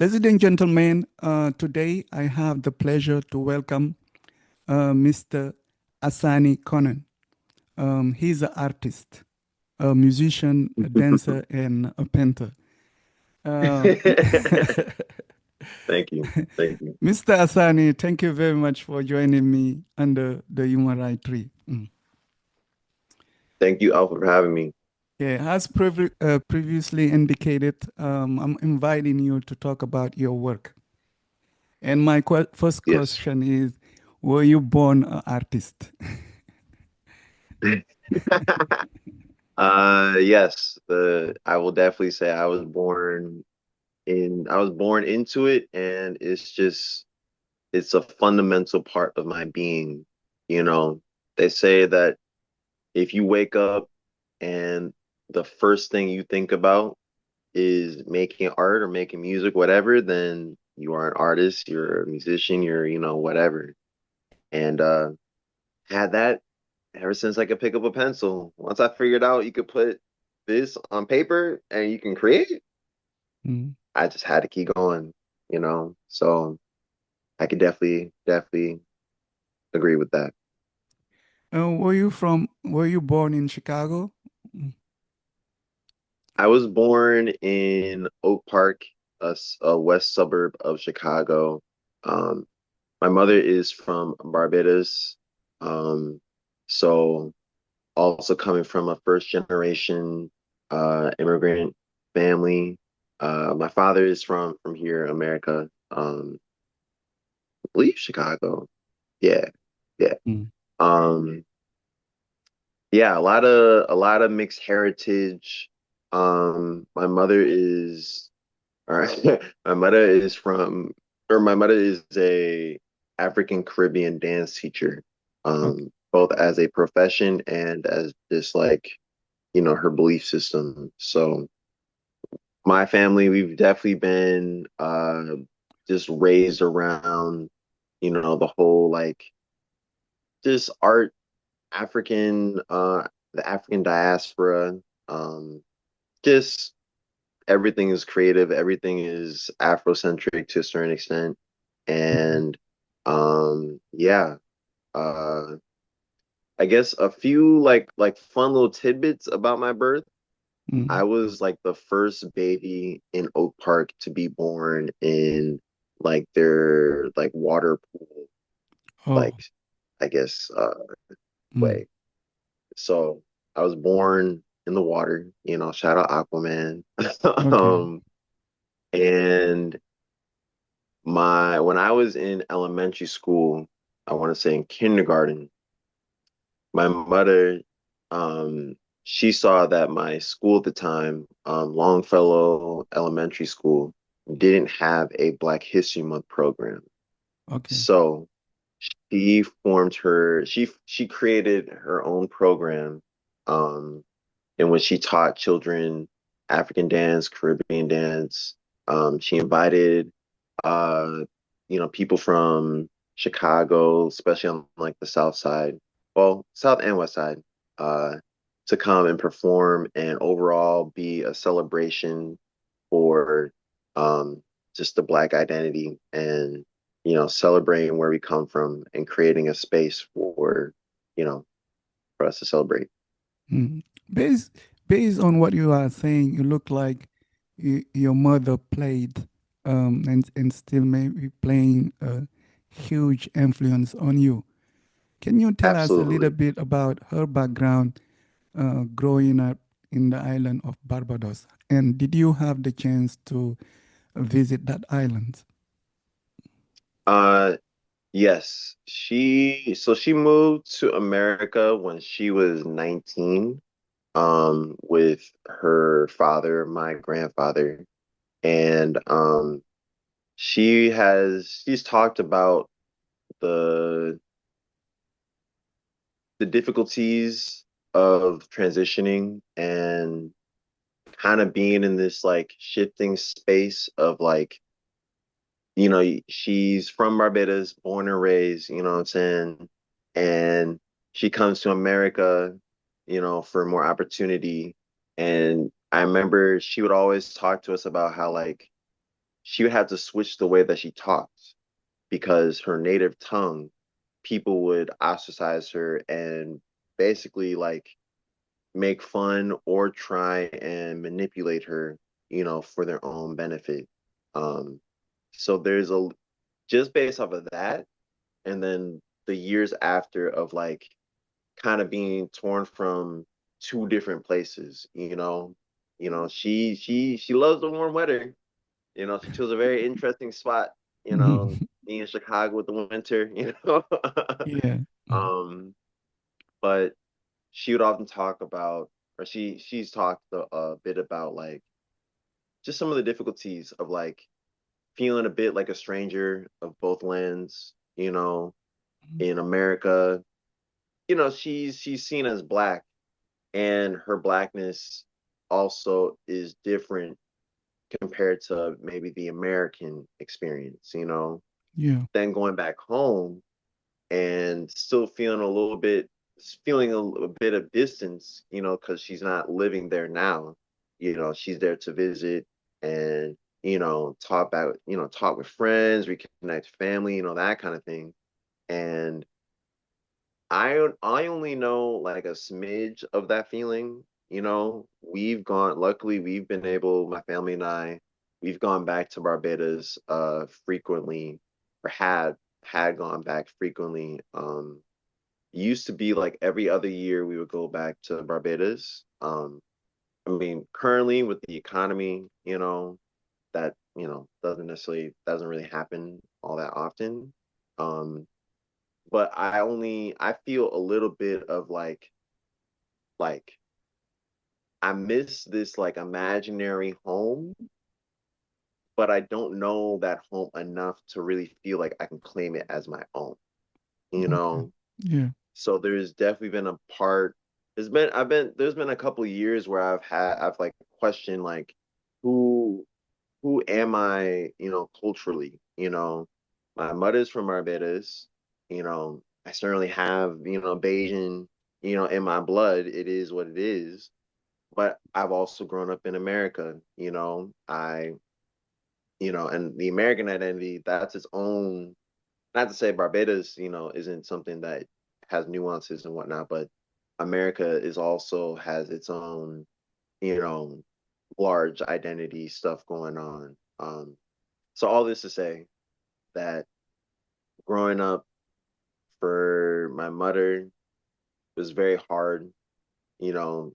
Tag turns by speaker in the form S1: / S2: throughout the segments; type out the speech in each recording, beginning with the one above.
S1: Ladies and gentlemen, today I have the pleasure to welcome Mr. Hasani Cannon. He's an artist, a musician, a dancer, and a painter. Um,
S2: Thank you. Thank you.
S1: Mr. Hasani, thank you very much for joining me under the Human Rights Tree.
S2: Thank you, Alpha, for having me.
S1: Yeah, as previously indicated, I'm inviting you to talk about your work. And my first
S2: Yes.
S1: question is, were you born an artist?
S2: Yes, the I will definitely say I was born into it, and it's a fundamental part of my being. You know, they say that if you wake up and the first thing you think about is making art or making music, whatever, then you are an artist, you're a musician, whatever. And had that ever since I could pick up a pencil. Once I figured out you could put this on paper and you can create,
S1: Mm.
S2: I just had to keep going. So I could definitely agree with that.
S1: Were you born in Chicago? Mm.
S2: I was born in Oak Park, a west suburb of Chicago. Um, my mother is from Barbados. Um, so also coming from a first generation immigrant family. My father is from here, America. I believe Chicago. Yeah, yeah.
S1: Mm.
S2: Um, yeah, a lot of mixed heritage. My mother is all right. My mother is a African Caribbean dance teacher,
S1: Okay.
S2: both as a profession and as just like her belief system. So my family, we've definitely been just raised around, the whole like just art, African the African diaspora. Um just everything is creative, everything is Afrocentric to a certain extent.
S1: Mm.
S2: And yeah, uh I guess a few like fun little tidbits about my birth.
S1: Mm.
S2: I was like the first baby in Oak Park to be born in like their like water pool, like
S1: Oh.
S2: I guess
S1: Mm.
S2: way. So I was born in the water, shout out Aquaman.
S1: Okay.
S2: Um and my when I was in elementary school, I want to say in kindergarten, my mother she saw that my school at the time, Longfellow Elementary School, didn't have a Black History Month program.
S1: Okay.
S2: So she created her own program, um in which she taught children African dance, Caribbean dance. She invited uh people from Chicago, especially on like the South side, well, South and West side, uh, to come and perform and overall be a celebration for um, just the Black identity and celebrating where we come from and creating a space you know for us to celebrate.
S1: Mm. Based based on what you are saying, you look like your mother played and still may be playing a huge influence on you. Can you tell us a little
S2: Absolutely.
S1: bit about her background growing up in the island of Barbados? And did you have the chance to visit that island?
S2: Uh, yes, she moved to America when she was 19, with her father, my grandfather, and she's talked about the the difficulties of transitioning and kind of being in this like shifting space of like she's from Barbados, born and raised, you know what I'm saying? And she comes to America, for more opportunity. And I remember she would always talk to us about how like she would have to switch the way that she talked because her native tongue, people would ostracize her and basically like make fun or try and manipulate her, for their own benefit. Um, so there's a just based off of that, and then the years after of like kind of being torn from two different places, she loves the warm weather. She chose a very interesting spot, being in Chicago with the winter.
S1: Yeah.
S2: Um, but she would often talk about, or she's talked a bit about like just some of the difficulties of like feeling a bit like a stranger of both lands, in America. She's seen as black, and her blackness also is different compared to maybe the American experience.
S1: Yeah.
S2: Then going back home and still feeling a bit of distance, because she's not living there now. She's there to visit and, talk with friends, reconnect family, that kind of thing. And I only know like a smidge of that feeling. Luckily we've been able, my family and we've gone back to Barbados frequently, or had gone back frequently. Used to be like every other year we would go back to Barbados. I mean, currently with the economy, that, doesn't really happen all that often. Um, but I feel a little bit of like I miss this like imaginary home, but I don't know that home enough to really feel like I can claim it as my own, you
S1: Okay.
S2: know?
S1: Yeah.
S2: So there's definitely been a part. There's been a couple of years where I've like questioned like who who am I, culturally, my mother's from Barbados, I certainly have, Bayesian, in my blood. It is what it is. But I've also grown up in America, and the American identity, that's its own, not to say Barbados, isn't something that has nuances and whatnot, but America is also has its own, you know, large identity stuff going on. So all this to say that growing up for my mother was very hard.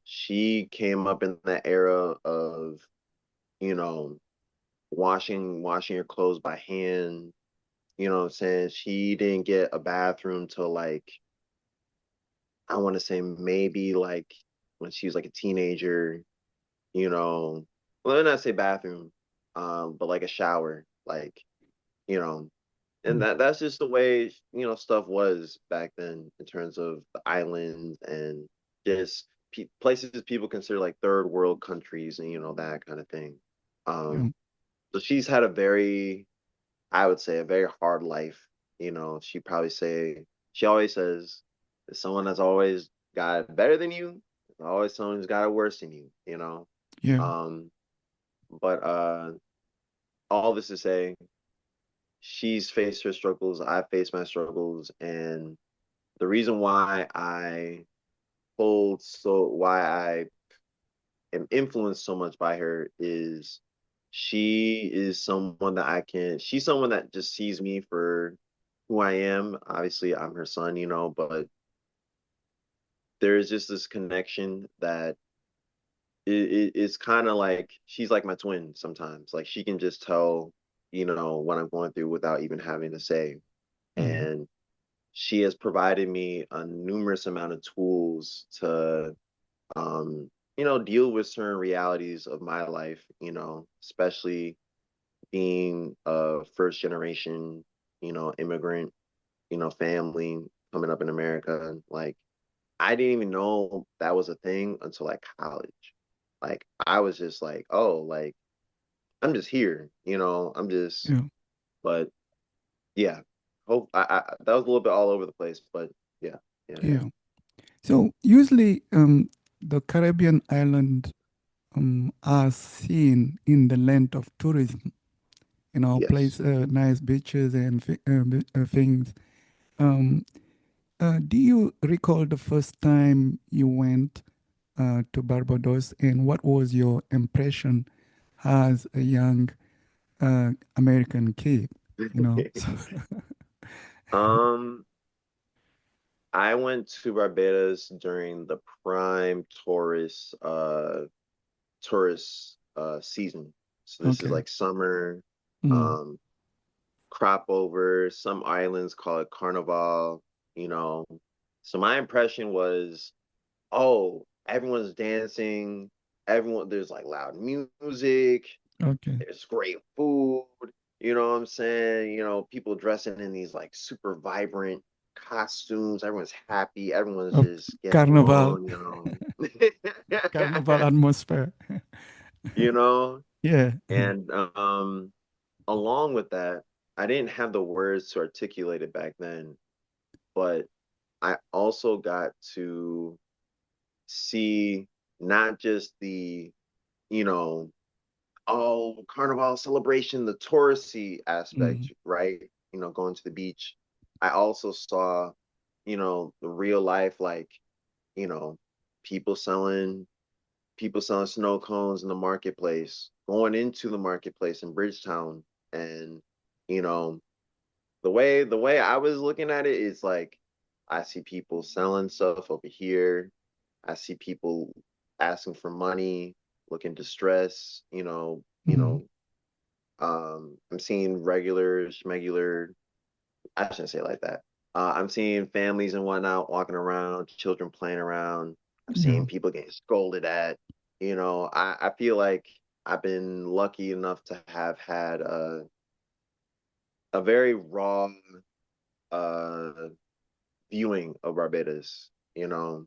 S2: She came up in that era of, you know, washing her clothes by hand. You know what I'm saying? She didn't get a bathroom till like I want to say maybe like when she was like a teenager, you know. Well, let me not say bathroom, but like a shower, like, you know, and
S1: Mm.
S2: that's just the way, stuff was back then in terms of the islands and just places people consider like third world countries and that kind of thing.
S1: Yeah.
S2: Um, so she's had I would say a very hard life. She always says there's someone that's always got it better than you. There's always someone who's got it worse than you.
S1: Yeah.
S2: Um, but all this to say, she's faced her struggles, I've faced my struggles, and the reason why I am influenced so much by her is she's someone that just sees me for who I am. Obviously, I'm her son, but there's just this connection that it's kind of like she's like my twin sometimes. Like she can just tell, what I'm going through without even having to say.
S1: Mhm.
S2: And she has provided me a numerous amount of tools to deal with certain realities of my life, especially being a first generation, immigrant, family coming up in America. Like I didn't even know that was a thing until like college. Like I was just like, oh, like I'm just here,
S1: Yeah.
S2: but yeah. Hope that was a little bit all over the place, but yeah, yeah, yeah.
S1: Yeah. So usually, the Caribbean island are seen in the lens of tourism. place,
S2: Yes.
S1: nice beaches and things. Um, do you recall the first time you went to Barbados, and what was your impression as a young American kid? You know. So,
S2: Um, I went to Barbados during the prime tourist season. So this is
S1: okay.
S2: like summer,
S1: Mm,
S2: um, crop over. Some islands call it Carnival, you know. So my impression was, oh, everyone's dancing, there's like loud music,
S1: okay.
S2: there's great food, you know what I'm saying? You know, people dressing in these like super vibrant costumes, everyone's happy, everyone's
S1: Of
S2: just getting
S1: carnival,
S2: along, you know.
S1: carnival atmosphere.
S2: You know,
S1: Yeah.
S2: and along with that, I didn't have the words to articulate it back then, but I also got to see not just the, you know, oh, carnival celebration, the touristy
S1: Mm,
S2: aspect, right? You know, going to the beach. I also saw, you know, the real life, like, you know, people selling people selling snow cones in the marketplace, going into the marketplace in Bridgetown, and you know, the way I was looking at it is like I see people selling stuff over here. I see people asking for money, looking distressed,
S1: mm,
S2: I'm seeing regular, I shouldn't say it like that. I'm seeing families and whatnot walking around, children playing around. I'm
S1: yeah.
S2: seeing people getting scolded at. I feel like I've been lucky enough to have had a very raw uh, viewing of Barbados. You know,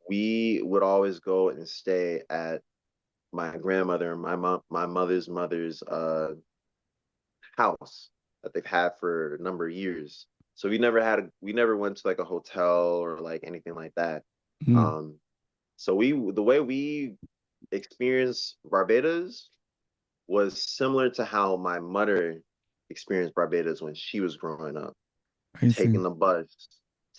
S2: we would always go and stay at my grandmother and my mother's house that they've had for a number of years. So we never went to like a hotel or like anything like that.
S1: Mm,
S2: Um, so the way we experienced Barbados was similar to how my mother experienced Barbados when she was growing up,
S1: I see.
S2: taking the bus,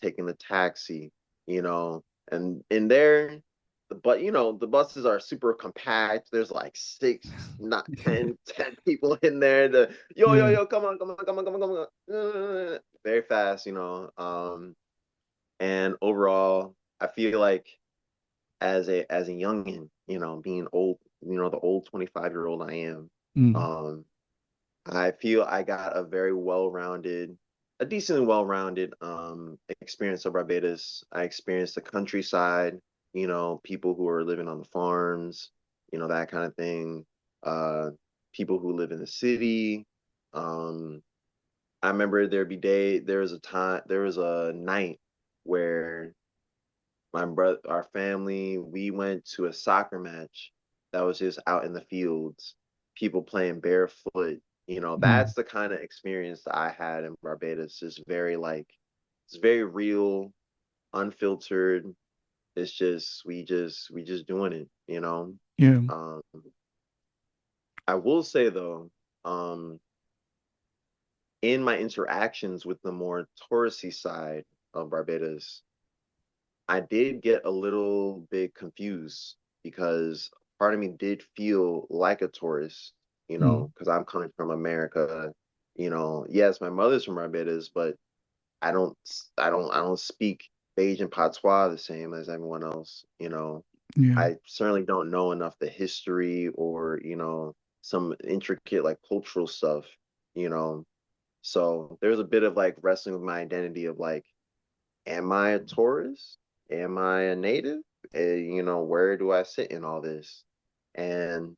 S2: taking the taxi, you know, and in there, the buses are super compact. There's like six, not 10 people in there.
S1: Yeah.
S2: Yo, come on, very fast, and overall, I feel like as a youngin, being old, the old 25-year-old I am,
S1: Mm,
S2: um, I feel I got a decently well-rounded experience of Barbados. I experienced the countryside, people who are living on the farms, that kind of thing. Uh, People who live in the city. Um, I remember there was a night where our family, we went to a soccer match that was just out in the fields, people playing barefoot.
S1: mm,
S2: That's the kind of experience that I had in Barbados. It's very real, unfiltered. It's just we just doing it.
S1: yeah.
S2: Um, I will say though, um, in my interactions with the more touristy side of Barbados, I did get a little bit confused because part of me did feel like a tourist,
S1: Mm,
S2: because I'm coming from America. Yes, my mother's from Barbados, but I don't speak Bajan patois the same as everyone else.
S1: yeah.
S2: I certainly don't know enough the history or, some intricate like cultural stuff, you know. So there's a bit of like wrestling with my identity of like, am I a tourist? Am I a native? Where do I sit in all this? And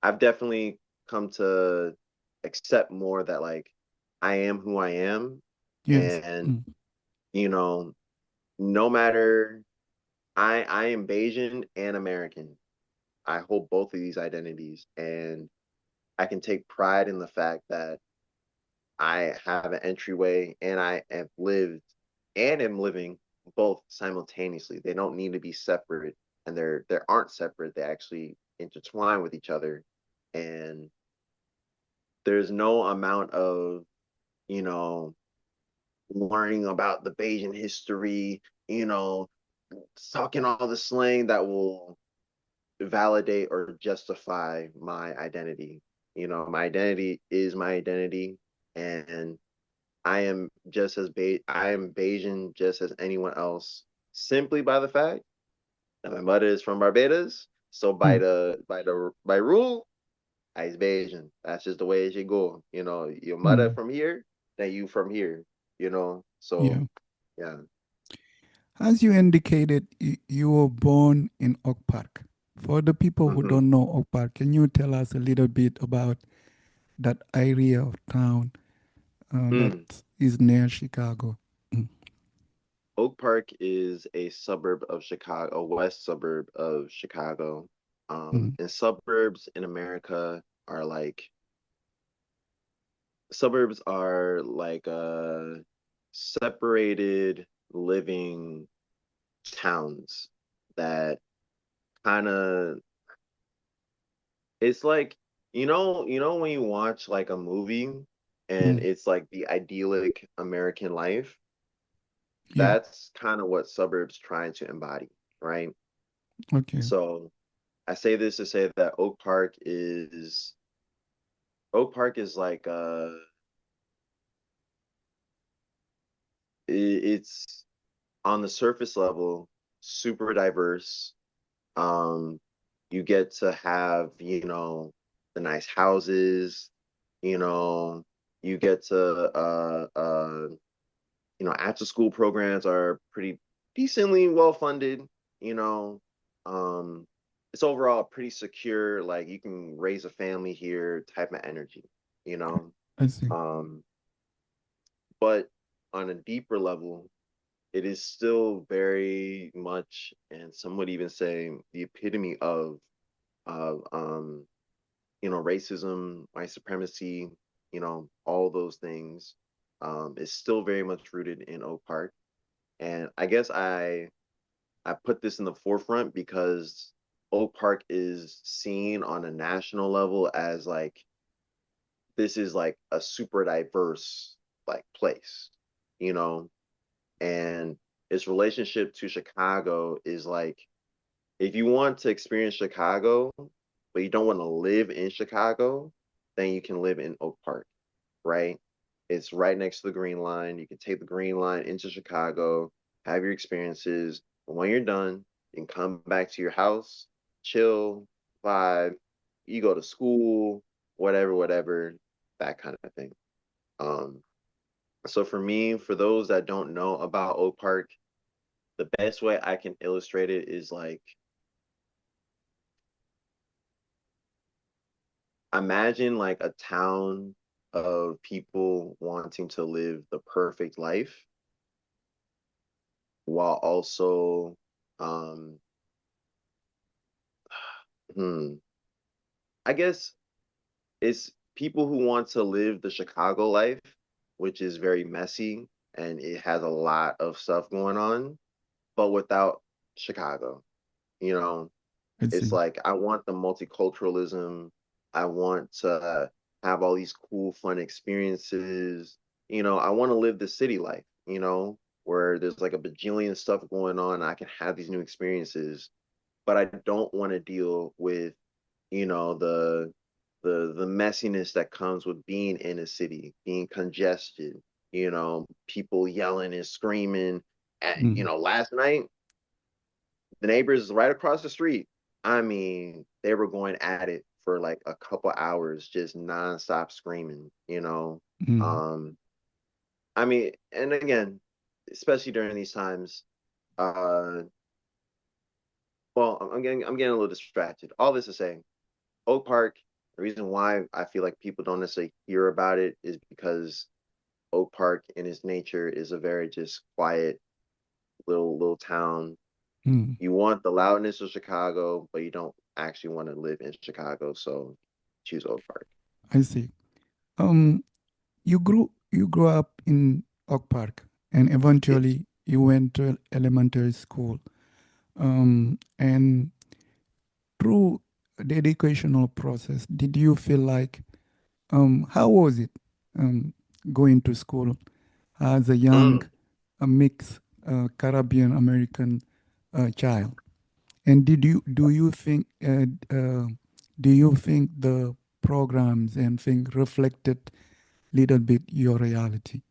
S2: I've definitely come to accept more that like I am who I am.
S1: Yes.
S2: And,
S1: Mm,
S2: you know, no matter I am Bayesian and American. I hold both of these identities and I can take pride in the fact that I have an entryway and I have lived and am living both simultaneously. They don't need to be separate and they aren't separate. They actually intertwine with each other. And there's no amount of, you know, learning about the Bayesian history, you know, talking all the slang that will validate or justify my identity. My identity is my identity, and I am Bayesian just as anyone else, simply by the fact that my mother is from Barbados. So
S1: Mm,
S2: by rule, I is Bayesian. That's just the way it should go. Your mother
S1: mm,
S2: from here, then you from here.
S1: yeah.
S2: So yeah.
S1: As you indicated, you were born in Oak Park. For the people who
S2: hmm
S1: don't know Oak Park, can you tell us a little bit about that area of town that
S2: Mm.
S1: is near Chicago? Mm,
S2: Oak Park is a suburb of Chicago, a west suburb of Chicago.
S1: mm,
S2: And suburbs in America suburbs are like separated living towns that kind of it's like when you watch like a movie and
S1: mm,
S2: it's like the idyllic American life.
S1: yeah,
S2: That's kind of what suburbs trying to embody, right?
S1: okay.
S2: So I say this to say that Oak Park is like it's on the surface level super diverse. Um, you get to have, the nice houses, you know, you get to after school programs are pretty decently well funded, you know. Um, it's overall pretty secure, like you can raise a family here type of energy, you know.
S1: I see.
S2: Um, but on a deeper level, it is still very much, and some would even say the epitome of racism, white supremacy, all those things, is still very much rooted in Oak Park. And I guess I put this in the forefront because Oak Park is seen on a national level as like this is like a super diverse like place, you know, and its relationship to Chicago is like if you want to experience Chicago, but you don't want to live in Chicago, then you can live in Oak Park, right? It's right next to the Green Line. You can take the Green Line into Chicago, have your experiences. And when you're done, you can come back to your house, chill, vibe. You go to school, whatever, that kind of thing. Um, so for me, for those that don't know about Oak Park, the best way I can illustrate it is like imagine like a town of people wanting to live the perfect life while also um hmm, I guess it's people who want to live the Chicago life, which is very messy and it has a lot of stuff going on, but without Chicago. You know,
S1: I
S2: it's
S1: see.
S2: like I want the multiculturalism. I want to have all these cool, fun experiences. I want to live the city life, where there's like a bajillion stuff going on. I can have these new experiences, but I don't want to deal with, the messiness that comes with being in a city, being congested, people yelling and screaming.
S1: Mm,
S2: Last night the neighbors right across the street. I mean, they were going at it for like a couple hours, just nonstop screaming.
S1: mm,
S2: Um, I mean, and again, especially during these times, uh, well, I'm getting a little distracted. All this to say, Oak Park, the reason why I feel like people don't necessarily hear about it is because Oak Park in its nature is a very just quiet little town.
S1: mm.
S2: You want the loudness of Chicago, but you don't actually want to live in Chicago, so choose Oak Park.
S1: I see. Um, you grew up in Oak Park, and
S2: Yes.
S1: eventually you went to elementary school. And through the educational process, did you feel like How was it um, going to school as a young,
S2: Mm,
S1: a mixed Caribbean American child? And do you think the programs and things reflected little bit your reality?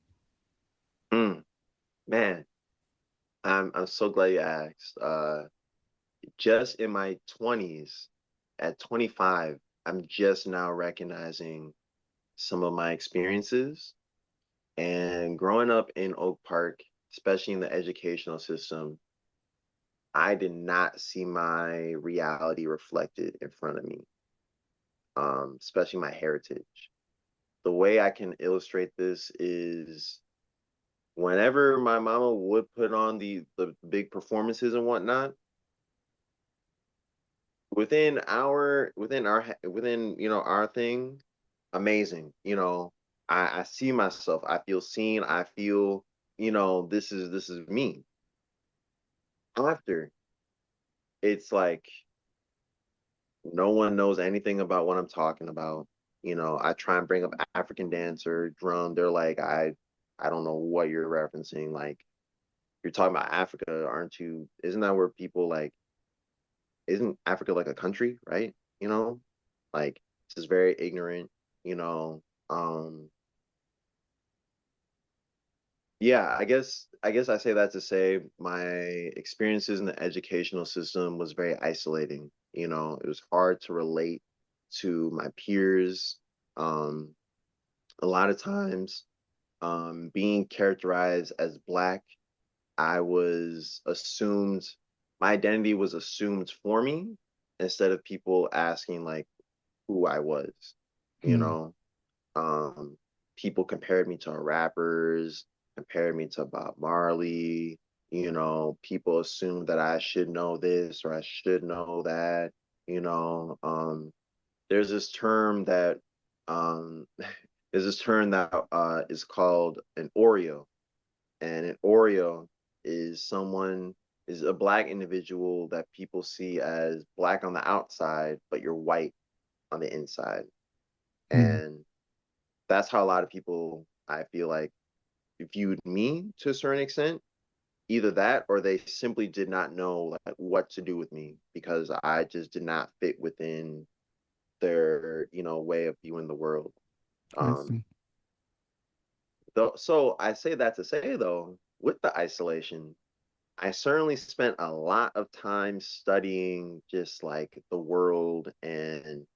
S2: mm, man, I'm so glad you asked. Just in my 20s, at 25, I'm just now recognizing some of my experiences. And growing up in Oak Park, especially in the educational system, I did not see my reality reflected in front of me, especially my heritage. The way I can illustrate this is whenever my mama would put on the big performances and whatnot, within our thing, amazing. I see myself, I feel seen, I feel, this is me. After, it's like no one knows anything about what I'm talking about. I try and bring up African dancer, drum. They're like, I don't know what you're referencing. Like, you're talking about Africa, aren't you? Isn't that where people like, isn't Africa like a country, right? You know, like, this is very ignorant, you know. Um, yeah, I guess I say that to say my experiences in the educational system was very isolating. It was hard to relate to my peers. Um, a lot of times, being characterized as Black, I was assumed, my identity was assumed for me instead of people asking like who I was, you
S1: Hmm.
S2: know. Um, People compared me to rappers, compared me to Bob Marley. People assumed that I should know this or I should know that. You know, there's this term that um, is called an Oreo, and an Oreo is someone is a Black individual that people see as Black on the outside, but you're white on the inside,
S1: Hmm.
S2: and that's how a lot of people, I feel like, viewed me to a certain extent. Either that or they simply did not know like what to do with me because I just did not fit within their, way of viewing the world.
S1: I
S2: Um,
S1: see.
S2: so I say that to say though, with the isolation, I certainly spent a lot of time studying just like the world and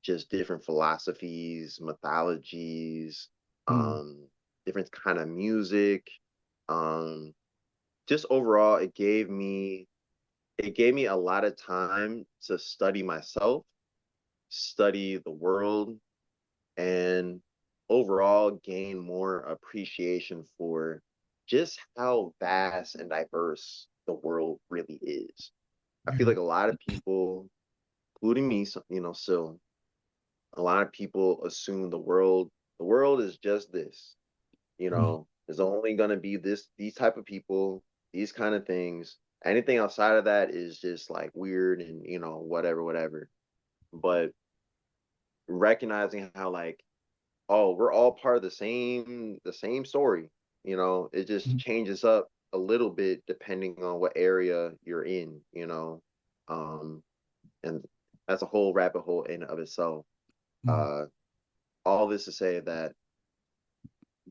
S2: just different philosophies, mythologies,
S1: Hmm.
S2: um, different kind of music. Um, just overall, it gave me a lot of time to study myself, study the world, and overall gain more appreciation for just how vast and diverse the world really is. I feel
S1: Yeah.
S2: like a lot of people, including me, still, a lot of people assume the world is just this.
S1: Hmm.
S2: There's only gonna be these type of people, these kind of things. Anything outside of that is just like weird and whatever, whatever. But recognizing how like, oh, we're all part of the same story. It just
S1: Hmm.
S2: changes up a little bit depending on what area you're in. Um, and that's a whole rabbit hole in and of itself.
S1: Hmm.
S2: Uh, all this to say that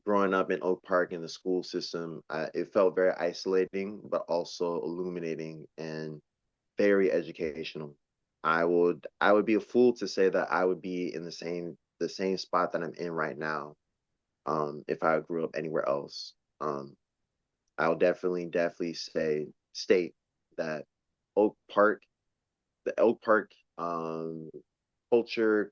S2: growing up in Oak Park in the school system, it felt very isolating, but also illuminating and very educational. I would be a fool to say that I would be in the same spot that I'm in right now, if I grew up anywhere else. Um, I'll definitely state that Oak Park, the Oak Park culture,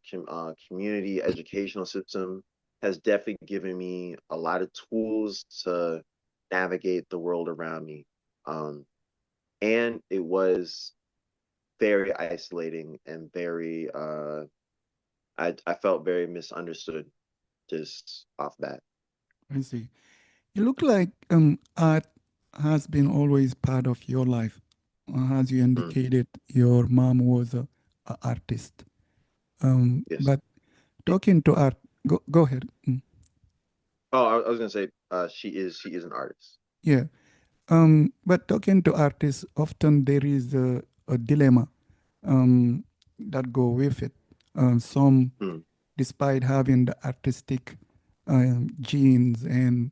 S2: community, educational system has definitely given me a lot of tools to navigate the world around me. Um, and it was very isolating and very, I felt very misunderstood just off that.
S1: I see. You look like art has been always part of your life. As you
S2: Mm,
S1: indicated, your mom was a artist.
S2: yes.
S1: But talking to art, Go ahead.
S2: Oh, I was gonna say, she is an artist.
S1: Yeah. But talking to artists, often there is a dilemma that go with it. Some,
S2: Mm,
S1: despite having the artistic genes and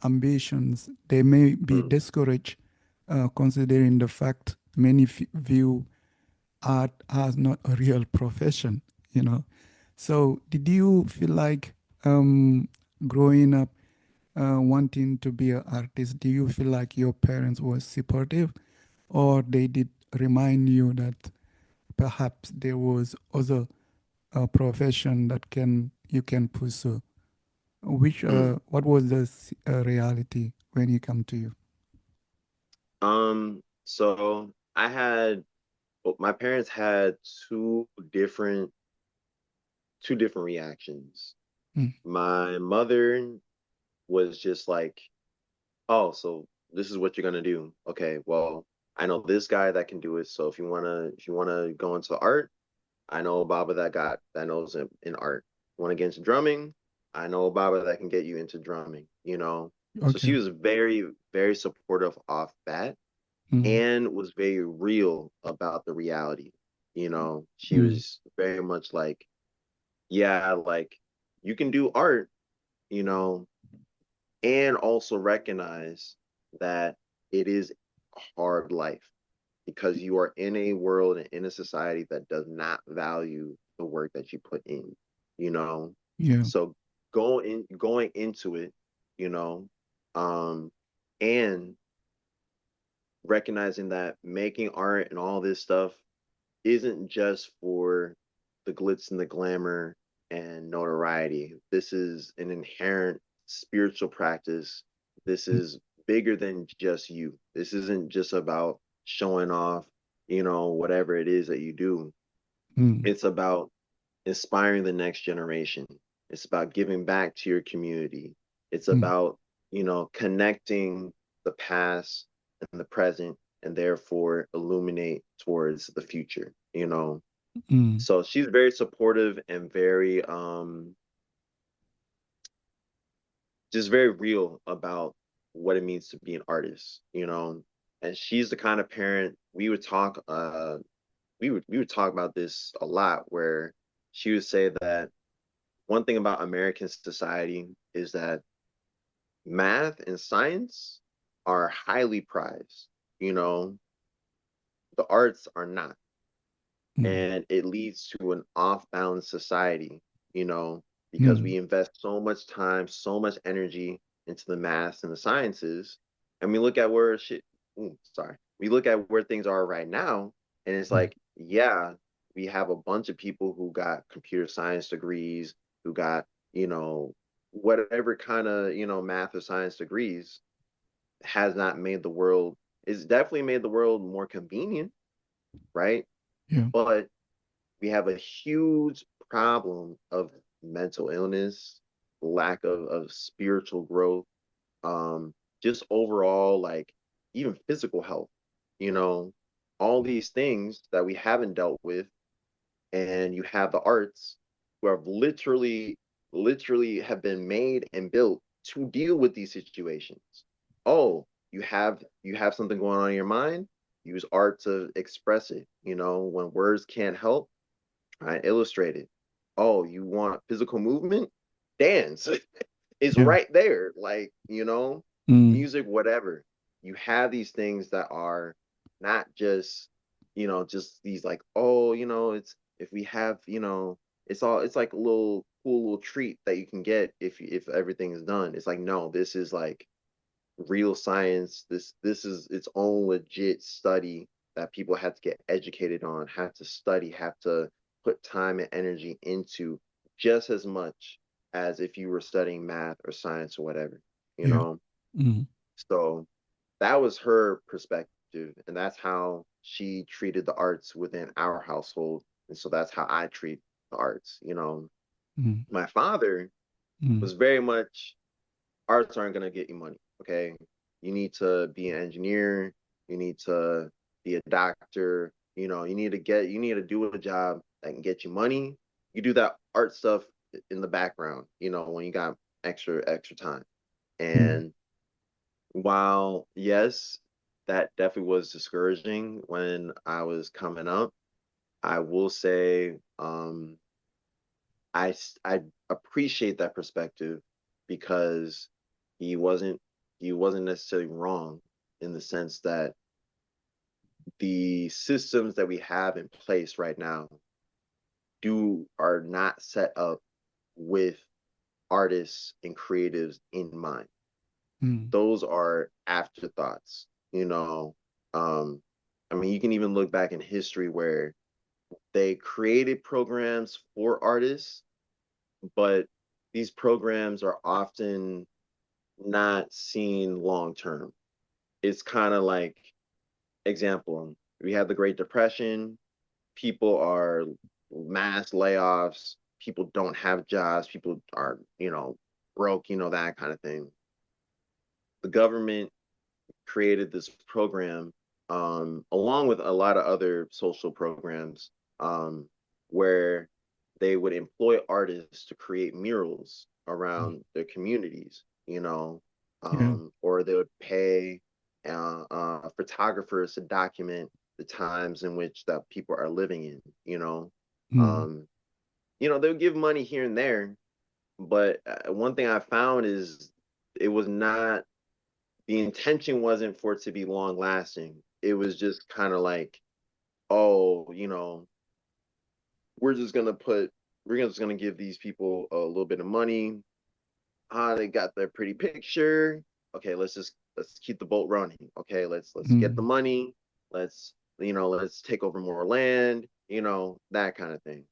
S1: ambitions, they may be
S2: mm,
S1: discouraged, considering the fact many view art as not a real profession. You know. So, did you feel like growing up wanting to be an artist? Do you feel like your parents were supportive, or they did remind you that perhaps there was other profession that can you can pursue? Which
S2: mm.
S1: what was the reality when you come to you?
S2: So my parents had different two different reactions.
S1: Mm,
S2: My mother was just like, "Oh, so this is what you're gonna do? Okay, well, I know this guy that can do it. So if you wanna go into art, I know a Baba that knows in art. Want to get into drumming? I know a Baba that can get you into drumming. So
S1: okay.
S2: she was very, very supportive off that,
S1: Mm,
S2: and was very real about the reality. She
S1: mm,
S2: was very much like, yeah, like you can do art, you know, and also recognize that it is a hard life because you are in a world and in a society that does not value the work that you put in, you know.
S1: yeah.
S2: So going into it, you know, um, and recognizing that making art and all this stuff isn't just for the glitz and the glamour and notoriety. This is an inherent spiritual practice. This
S1: Mm,
S2: is bigger than just you. This isn't just about showing off, whatever it is that you do.
S1: mm,
S2: It's about inspiring the next generation. It's about giving back to your community. It's
S1: mm,
S2: about, connecting the past and the present and therefore illuminate towards the future.
S1: mm,
S2: So she's very supportive and very just very real about what it means to be an artist. And she's the kind of parent we would talk about this a lot where she would say that one thing about American society is that math and science are highly prized. You know, the arts are not.
S1: mm,
S2: And it leads to an off balance society, you know, because
S1: mm,
S2: we invest so much time, so much energy into the maths and the sciences. And we look at where we look at where things are right now. And it's
S1: mm,
S2: like, yeah, we have a bunch of people who got computer science degrees, who got, you know, whatever kind of, math or science degrees has not made the world, it's definitely made the world more convenient, right?
S1: yeah.
S2: But we have a huge problem of mental illness, lack of spiritual growth, just overall, like even physical health, you know, all these things that we haven't dealt with. And you have the arts who have literally have been made and built to deal with these situations. Oh, you have something going on in your mind, use art to express it. When words can't help, try and illustrate it. Oh, you want physical movement? Dance. It's
S1: Yeah.
S2: right there. Like,
S1: Mm,
S2: music, whatever. You have these things that are not just these like, oh, it's if we have, it's like a little cool little treat that you can get if everything is done. It's like, no, this is like real science. This is its own legit study that people have to get educated on, have to study, have to put time and energy into just as much as if you were studying math or science or whatever, you
S1: yeah.
S2: know?
S1: Mm,
S2: So that was her perspective, and that's how she treated the arts within our household. And so that's how I treat the arts.
S1: mm,
S2: My father
S1: mm,
S2: was very much arts aren't gonna get you money. Okay. You need to be an engineer, you need to be a doctor, you need to do a job that can get you money. You do that art stuff in the background, when you got extra time.
S1: Mm,
S2: And while yes, that definitely was discouraging when I was coming up, I will say I appreciate that perspective because he wasn't he wasn't necessarily wrong in the sense that the systems that we have in place right now are not set up with artists and creatives in mind.
S1: mm,
S2: Those are afterthoughts, you know. I mean, you can even look back in history where they created programs for artists, but these programs are often not seen long term. It's kind of like, example, we had the Great Depression, people are mass layoffs, people don't have jobs, people are, broke, that kind of thing. The government created this program, along with a lot of other social programs, where they would employ artists to create murals
S1: mm.
S2: around their communities,
S1: Yeah.
S2: or they would pay photographers to document the times in which that people are living in,
S1: Mm,
S2: um, they would give money here and there, but one thing I found is it was not the intention wasn't for it to be long lasting. It was just kind of like, oh, we're just gonna put we're just gonna give these people a little bit of money. Ah, they got their pretty picture. Okay, let's keep the boat running. Okay, let's get the
S1: mm,
S2: money. Let's let's take over more land. That kind of thing.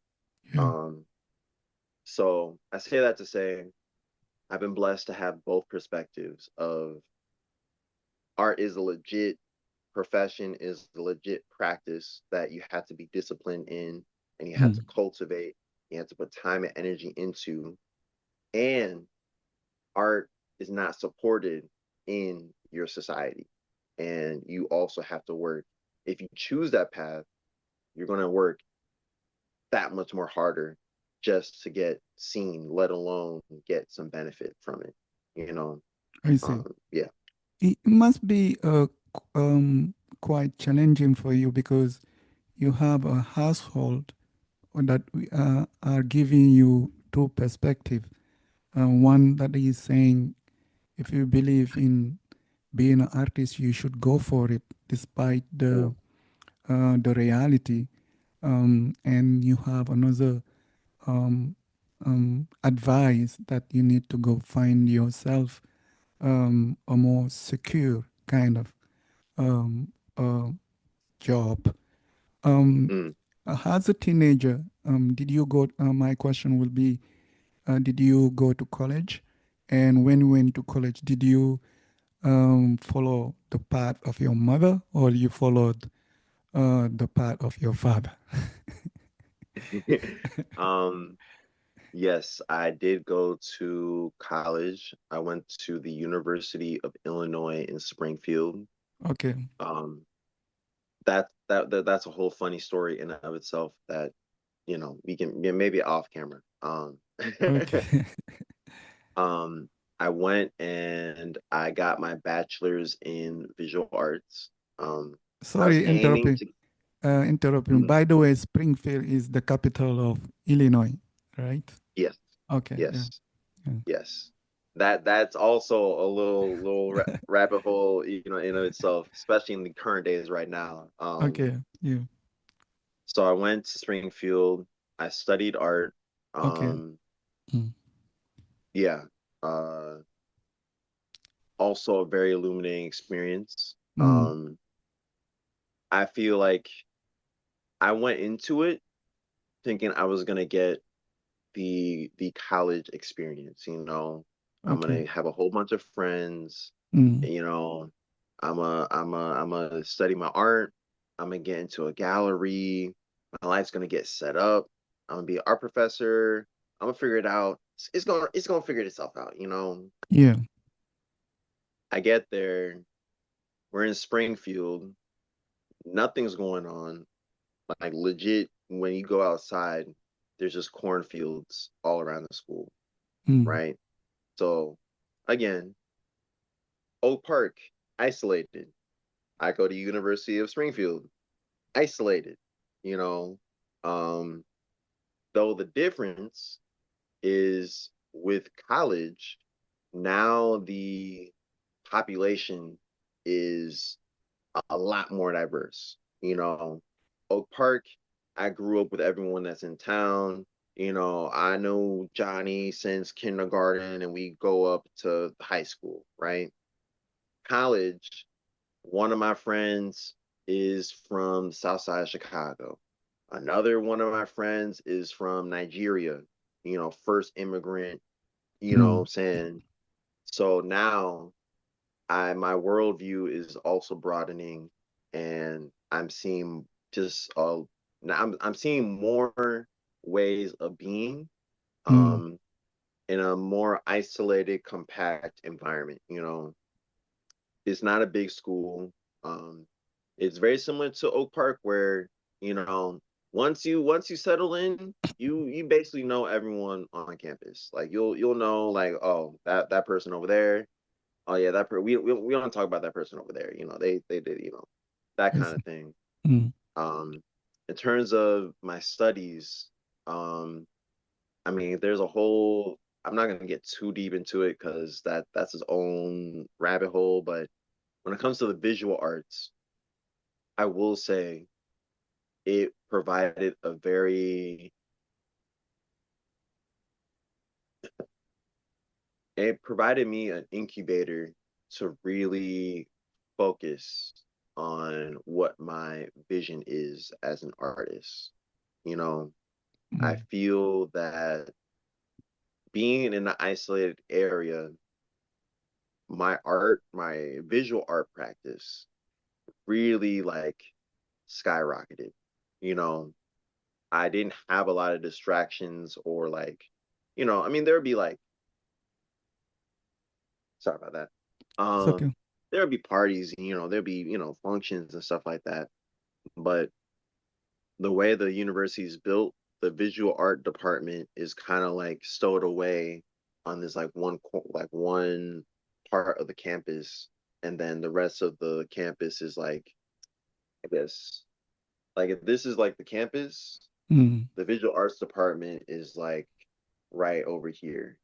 S1: yeah.
S2: Um, so I say that to say I've been blessed to have both perspectives of art is a legit profession, is the legit practice that you have to be disciplined in and you have to
S1: Mm,
S2: cultivate, you have to put time and energy into, and art is not supported in your society. And you also have to work. If you choose that path, you're going to work that much more harder just to get seen, let alone get some benefit from it. You know,
S1: I see.
S2: yeah.
S1: It must be quite challenging for you because you have a household that are giving you two perspectives. One that is saying, if you believe in being an artist, you should go for it, despite
S2: Mm,
S1: the reality. And you have another um, advice that you need to go find yourself a more secure kind of um, uh, job. Um,
S2: mm.
S1: as a teenager, did you go? My question will be: did you go to college? And when you went to college, did you follow the path of your mother, or you followed the path of your father?
S2: um, Yes, I did go to college. I went to the University of Illinois in Springfield.
S1: Okay,
S2: Um, that's a whole funny story in and of itself that, we can, yeah, maybe off camera.
S1: okay.
S2: Um, I went and I got my bachelor's in visual arts. I was
S1: Sorry,
S2: aiming to,
S1: interrupting.
S2: mhm,
S1: By the way, Springfield is the capital of Illinois, right?
S2: yes,
S1: Okay, yeah.
S2: yes.
S1: Yeah.
S2: Yes. That's also a little rabbit hole, in of itself, especially in the current days right now.
S1: Okay, yeah.
S2: So I went to Springfield. I studied art.
S1: Okay.
S2: Um,
S1: Mm.
S2: yeah. Uh, Also a very illuminating experience.
S1: Mm.
S2: I feel like I went into it thinking I was gonna get the college experience, I'm
S1: Okay.
S2: gonna have a whole bunch of friends,
S1: Mm.
S2: you know, I'm gonna study my art, I'm gonna get into a gallery, my life's gonna get set up, I'm gonna be an art professor, I'm gonna figure it out. It's gonna figure itself out.
S1: Yeah.
S2: I get there, we're in Springfield, nothing's going on. Like legit, when you go outside, there's just cornfields all around the school,
S1: Mm,
S2: right? So again, Oak Park, isolated. I go to University of Springfield, isolated, you know. Um, though the difference is with college, now the population is a lot more diverse. Oak Park, I grew up with everyone that's in town. I know Johnny since kindergarten and we go up to high school, right? College, one of my friends is from the South Side of Chicago. Another one of my friends is from Nigeria, first immigrant, what
S1: mm,
S2: I'm saying? So now my worldview is also broadening, and I'm seeing just now I'm seeing more ways of being
S1: mm,
S2: um in a more isolated, compact environment. It's not a big school. Um, it's very similar to Oak Park, where you know once you settle in, you basically know everyone on campus. Like you'll know, like, oh, that person over there. Oh yeah, we don't talk about that person over there. They did, that
S1: I
S2: kind
S1: see.
S2: of thing.
S1: Mm,
S2: Um, in terms of my studies, um, I mean, there's a whole. I'm not gonna get too deep into it because that's its own rabbit hole. But when it comes to the visual arts, I will say it provided a very it provided me an incubator to really focus on what my vision is as an artist. You know, I
S1: mm,
S2: feel that being in an isolated area, my visual art practice really like skyrocketed. You know, I didn't have a lot of distractions or like, I mean, there would be like, sorry about that.
S1: it's
S2: Um,
S1: okay.
S2: there would be parties, there'd be, functions and stuff like that. But the way the university is built, the visual art department is kind of like stowed away on this like one part of the campus, and then the rest of the campus is like, I guess, like if this is like the campus,
S1: Mm,
S2: the visual arts department is like right over here,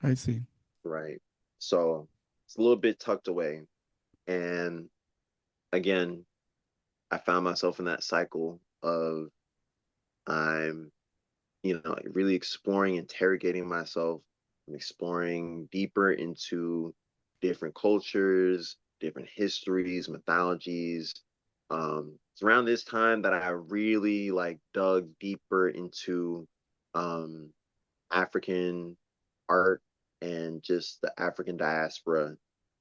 S1: I see.
S2: right? So it's a little bit tucked away. And again, I found myself in that cycle of I'm, like really exploring, interrogating myself, and exploring deeper into different cultures, different histories, mythologies. It's around this time that I really like dug deeper into um, African art and just the African diaspora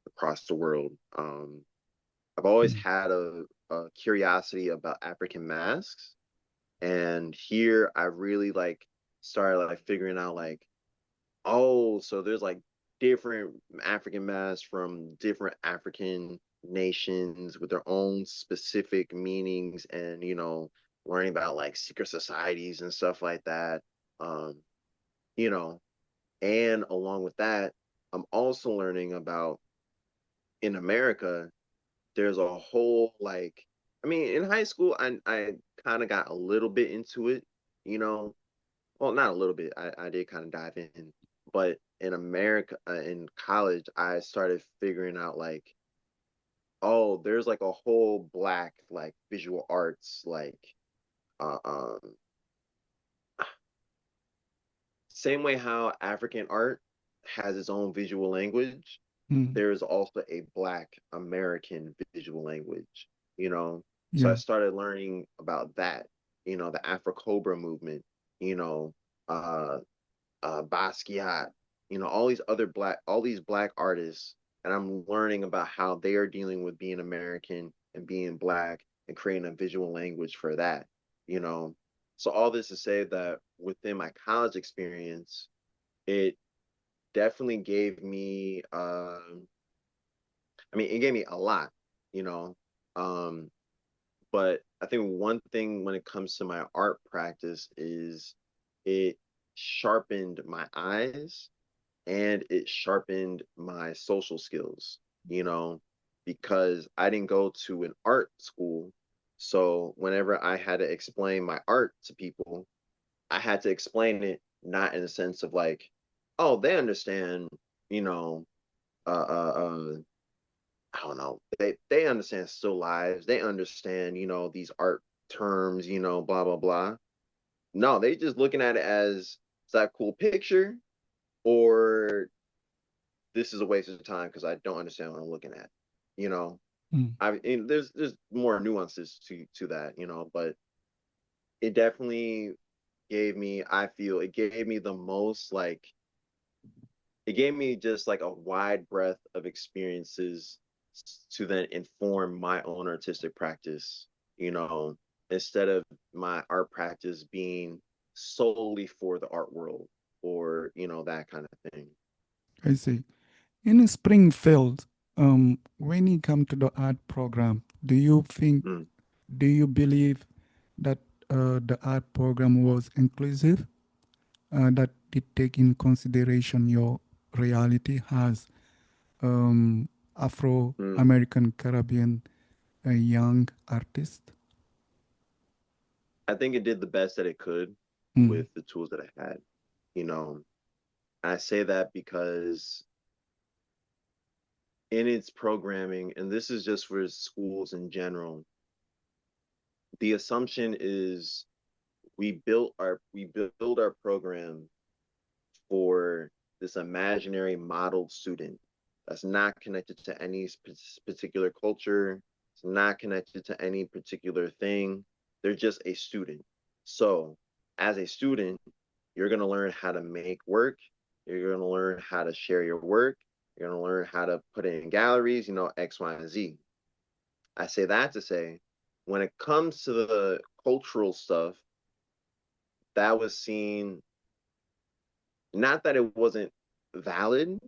S2: across the world. I've always
S1: Mm,
S2: had a curiosity about African masks, and here I really like started like figuring out like, oh, so there's like different African masks from different African nations with their own specific meanings, and learning about like secret societies and stuff like that. Um, you know, and along with that, I'm also learning about in America, there's a whole like, I mean, in high school, I kind of got a little bit into it, you know. Well, not a little bit. I did kind of dive in, but in America, in college, I started figuring out like, oh, there's like a whole black like visual arts like, uh, um, same way how African art has its own visual language,
S1: mm,
S2: there is also a Black American visual language, you know? So I
S1: yeah.
S2: started learning about that, the Afro Cobra movement, you know, uh, Basquiat, all these Black artists, and I'm learning about how they are dealing with being American and being Black and creating a visual language for that, you know? So all this to say that within my college experience, it definitely gave me I mean, it gave me a lot, you know. Um, but I think one thing when it comes to my art practice is it sharpened my eyes and it sharpened my social skills, you know, because I didn't go to an art school. So whenever I had to explain my art to people, I had to explain it not in the sense of like, oh, they understand, you know, uh, uh, uh I don't know, they understand still lives, they understand, these art terms, blah blah blah. No, they just looking at it as is that a cool picture or this is a waste of time because I don't understand what I'm looking at. You know,
S1: Mm.
S2: there's more nuances to that, but it definitely gave me, I feel it gave me the most like it gave me just like a wide breadth of experiences to then inform my own artistic practice, you know, instead of my art practice being solely for the art world or, that kind of thing.
S1: I see. In Springfield, when you come to the art program,
S2: Mm.
S1: do you believe that the art program was inclusive, that did take in consideration your reality as Afro
S2: Mm.
S1: American Caribbean young artist?
S2: I think it did the best that it could
S1: Mm.
S2: with the tools that I had. You know, I say that because in its programming, and this is just for schools in general, the assumption is we build our program for this imaginary modeled student that's not connected to any particular culture. It's not connected to any particular thing. They're just a student. So, as a student, you're going to learn how to make work. You're going to learn how to share your work. You're going to learn how to put it in galleries, X, Y, and Z. I say that to say, when it comes to the cultural stuff, that was seen, not that it wasn't valid,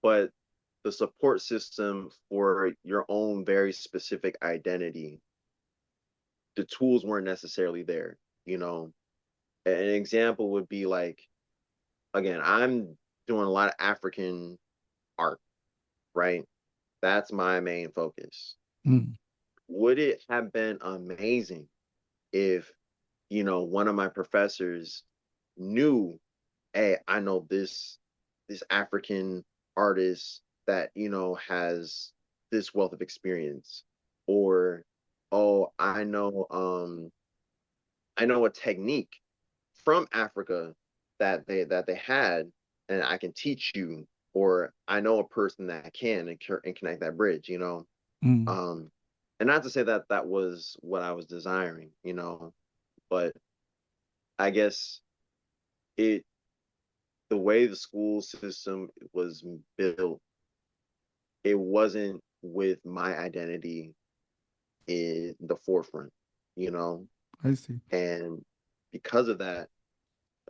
S2: but the support system for your own very specific identity, the tools weren't necessarily there. You know, an example would be like, again, I'm doing a lot of African art, right? That's my main focus.
S1: Mm.
S2: Would it have been amazing if, one of my professors knew, hey, I know this African artist that, has this wealth of experience, or oh, I know a technique from Africa that they had and I can teach you, or I know a person that can and connect that bridge,
S1: Mm.
S2: um and not to say that that was what I was desiring, but I guess it the way the school system was built, it wasn't with my identity in the forefront, you know?
S1: I see.
S2: And because of that,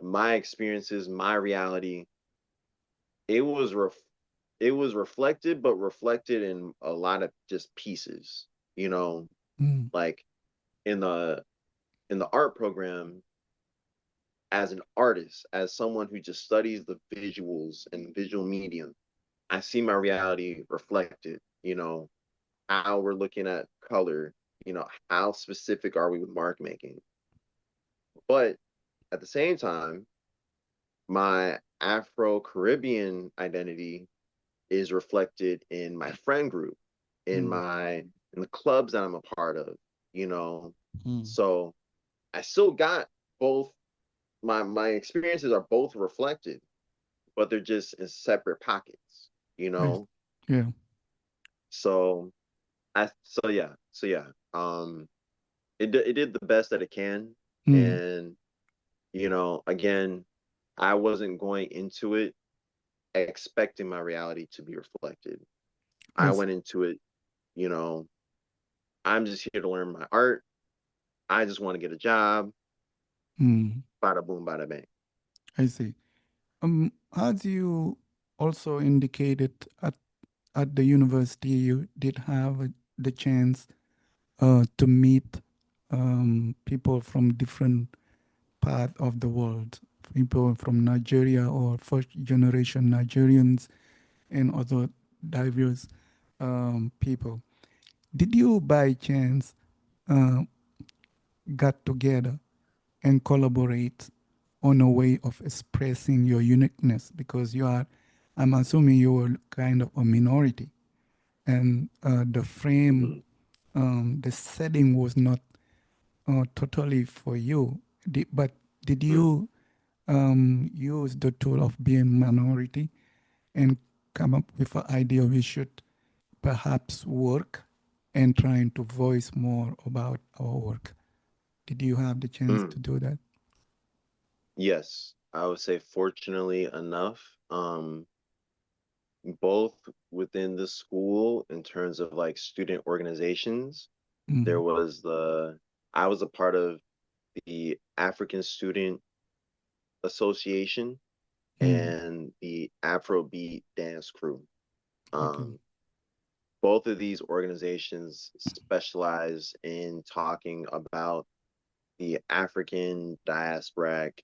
S2: my experiences, my reality, it was it was reflected, but reflected in a lot of just pieces, you know,
S1: Mm.
S2: like in the art program, as an artist, as someone who just studies the visuals and visual medium, I see my reality reflected, how we're looking at color, how specific are we with mark making. But at the same time, my Afro Caribbean identity is reflected in my friend group,
S1: Mm.
S2: in the clubs that I'm a part of, you know.
S1: Mm.
S2: So I still got both my experiences are both reflected, but they're just in separate pockets, you
S1: I,
S2: know.
S1: yeah.
S2: So so yeah. It did the best that it can,
S1: Mm.
S2: and again, I wasn't going into it expecting my reality to be reflected.
S1: I
S2: I
S1: see.
S2: went into it, you know, I'm just here to learn my art. I just want to get a job.
S1: Mm.
S2: Bada boom, bada bang.
S1: I see. As you also indicated at the university, you did have the chance to meet people from different part of the world. people from Nigeria or first generation Nigerians and other diverse people. Did you by chance uh, got together and collaborate on a way of expressing your uniqueness? Because you are, I'm assuming you were kind of a minority, and the frame,
S2: Mhm.
S1: the setting was not totally for you. But did
S2: Mm.
S1: you use the tool of being minority and come up with an idea we should perhaps work and trying to voice more about our work? Did you have the chance to
S2: Mm.
S1: do that?
S2: Yes, I would say fortunately enough, both within the school in terms of like student organizations, there
S1: Mm,
S2: was I was a part of the African Student Association
S1: mm,
S2: and the Afrobeat dance crew.
S1: okay.
S2: Um, both of these organizations specialize in talking about the African diasporic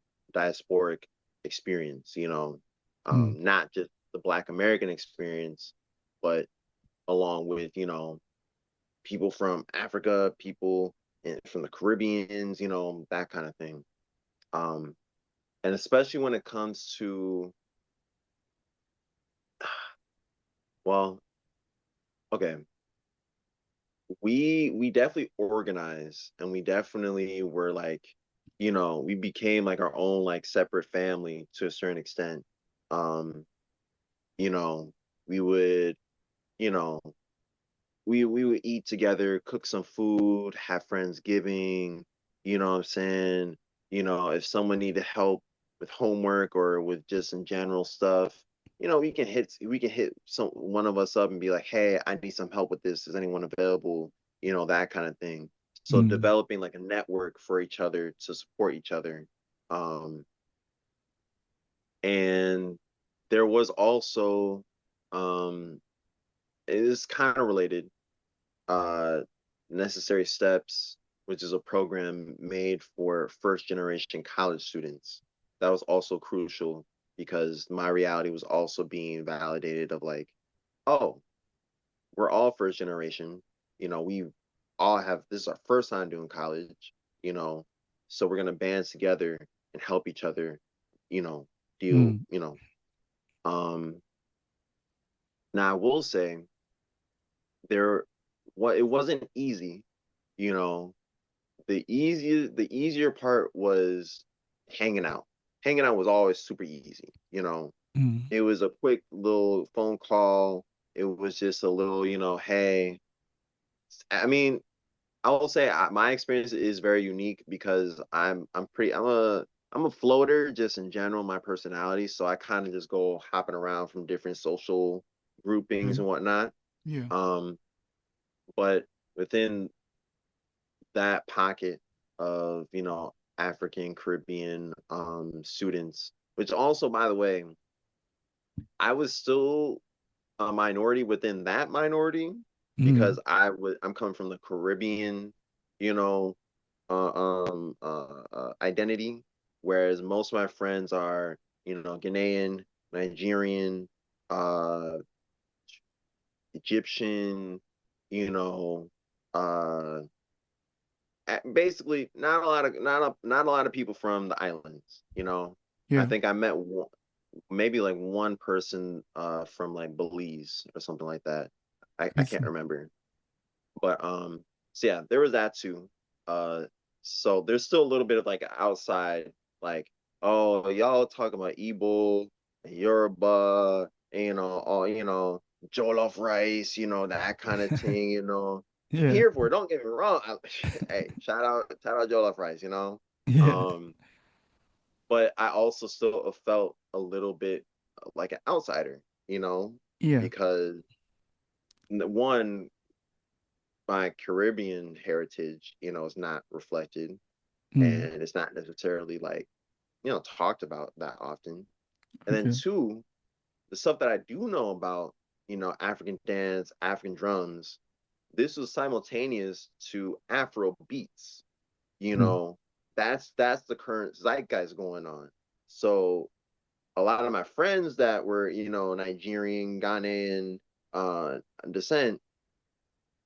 S2: experience,
S1: Mm,
S2: not just the Black American experience, but along with, people from Africa, people from the Caribbeans, that kind of thing. Um, and especially when it comes to, well, okay, we definitely organized and we definitely were like, we became like our own like separate family to a certain extent. Um, you know, we would, you know, we would eat together, cook some food, have Friendsgiving, you know what I'm saying? If someone needed help with homework or with just in general stuff, we can hit some one of us up and be like, "Hey, I need some help with this. Is anyone available?" That kind of thing. So
S1: mm,
S2: developing like a network for each other to support each other. Um, and there was also um it is kind of related uh, Necessary Steps, which is a program made for first generation college students. That was also crucial because my reality was also being validated of like, oh, we're all first generation. We all have this is our first time doing college, you know, so we're gonna band together and help each other, you know, deal,
S1: mm,
S2: um now I will say there what it wasn't easy, you know, the easier part was hanging out. Hanging out was always super easy,
S1: mm,
S2: It was a quick little phone call. It was just a little, hey. I mean, I will say my experience is very unique because I'm a floater just in general, my personality. So I kind of just go hopping around from different social groupings
S1: okay.
S2: and whatnot.
S1: Yeah.
S2: Um, but within that pocket of African Caribbean students, which also, by the way, I was still a minority within that minority because
S1: Mm,
S2: I'm coming from the Caribbean, you know, identity, whereas most of my friends are Ghanaian, Nigerian, uh Egyptian, you know uh basically not a lot of people from the islands. I
S1: yeah.
S2: think I met maybe like one person from like Belize or something like that. I
S1: I
S2: can't
S1: see.
S2: remember, but so yeah, there was that too. uh so there's still a little bit of like outside, like, oh, y'all talking about Igbo and Yoruba, and, all, jollof rice, that kind of thing. I'm
S1: Yeah.
S2: here for it, don't get me wrong. Hey, shout out jollof rice,
S1: Yeah.
S2: um but I also still felt a little bit like an outsider,
S1: Yeah.
S2: because one, my Caribbean heritage, is not reflected,
S1: Mm,
S2: and it's not necessarily like, talked about that often. And then
S1: okay.
S2: two, the stuff that I do know about, African dance, African drums, this was simultaneous to Afro beats. You
S1: Mm,
S2: know, that's the current zeitgeist going on. So a lot of my friends that were, Nigerian, Ghanaian, uh, descent,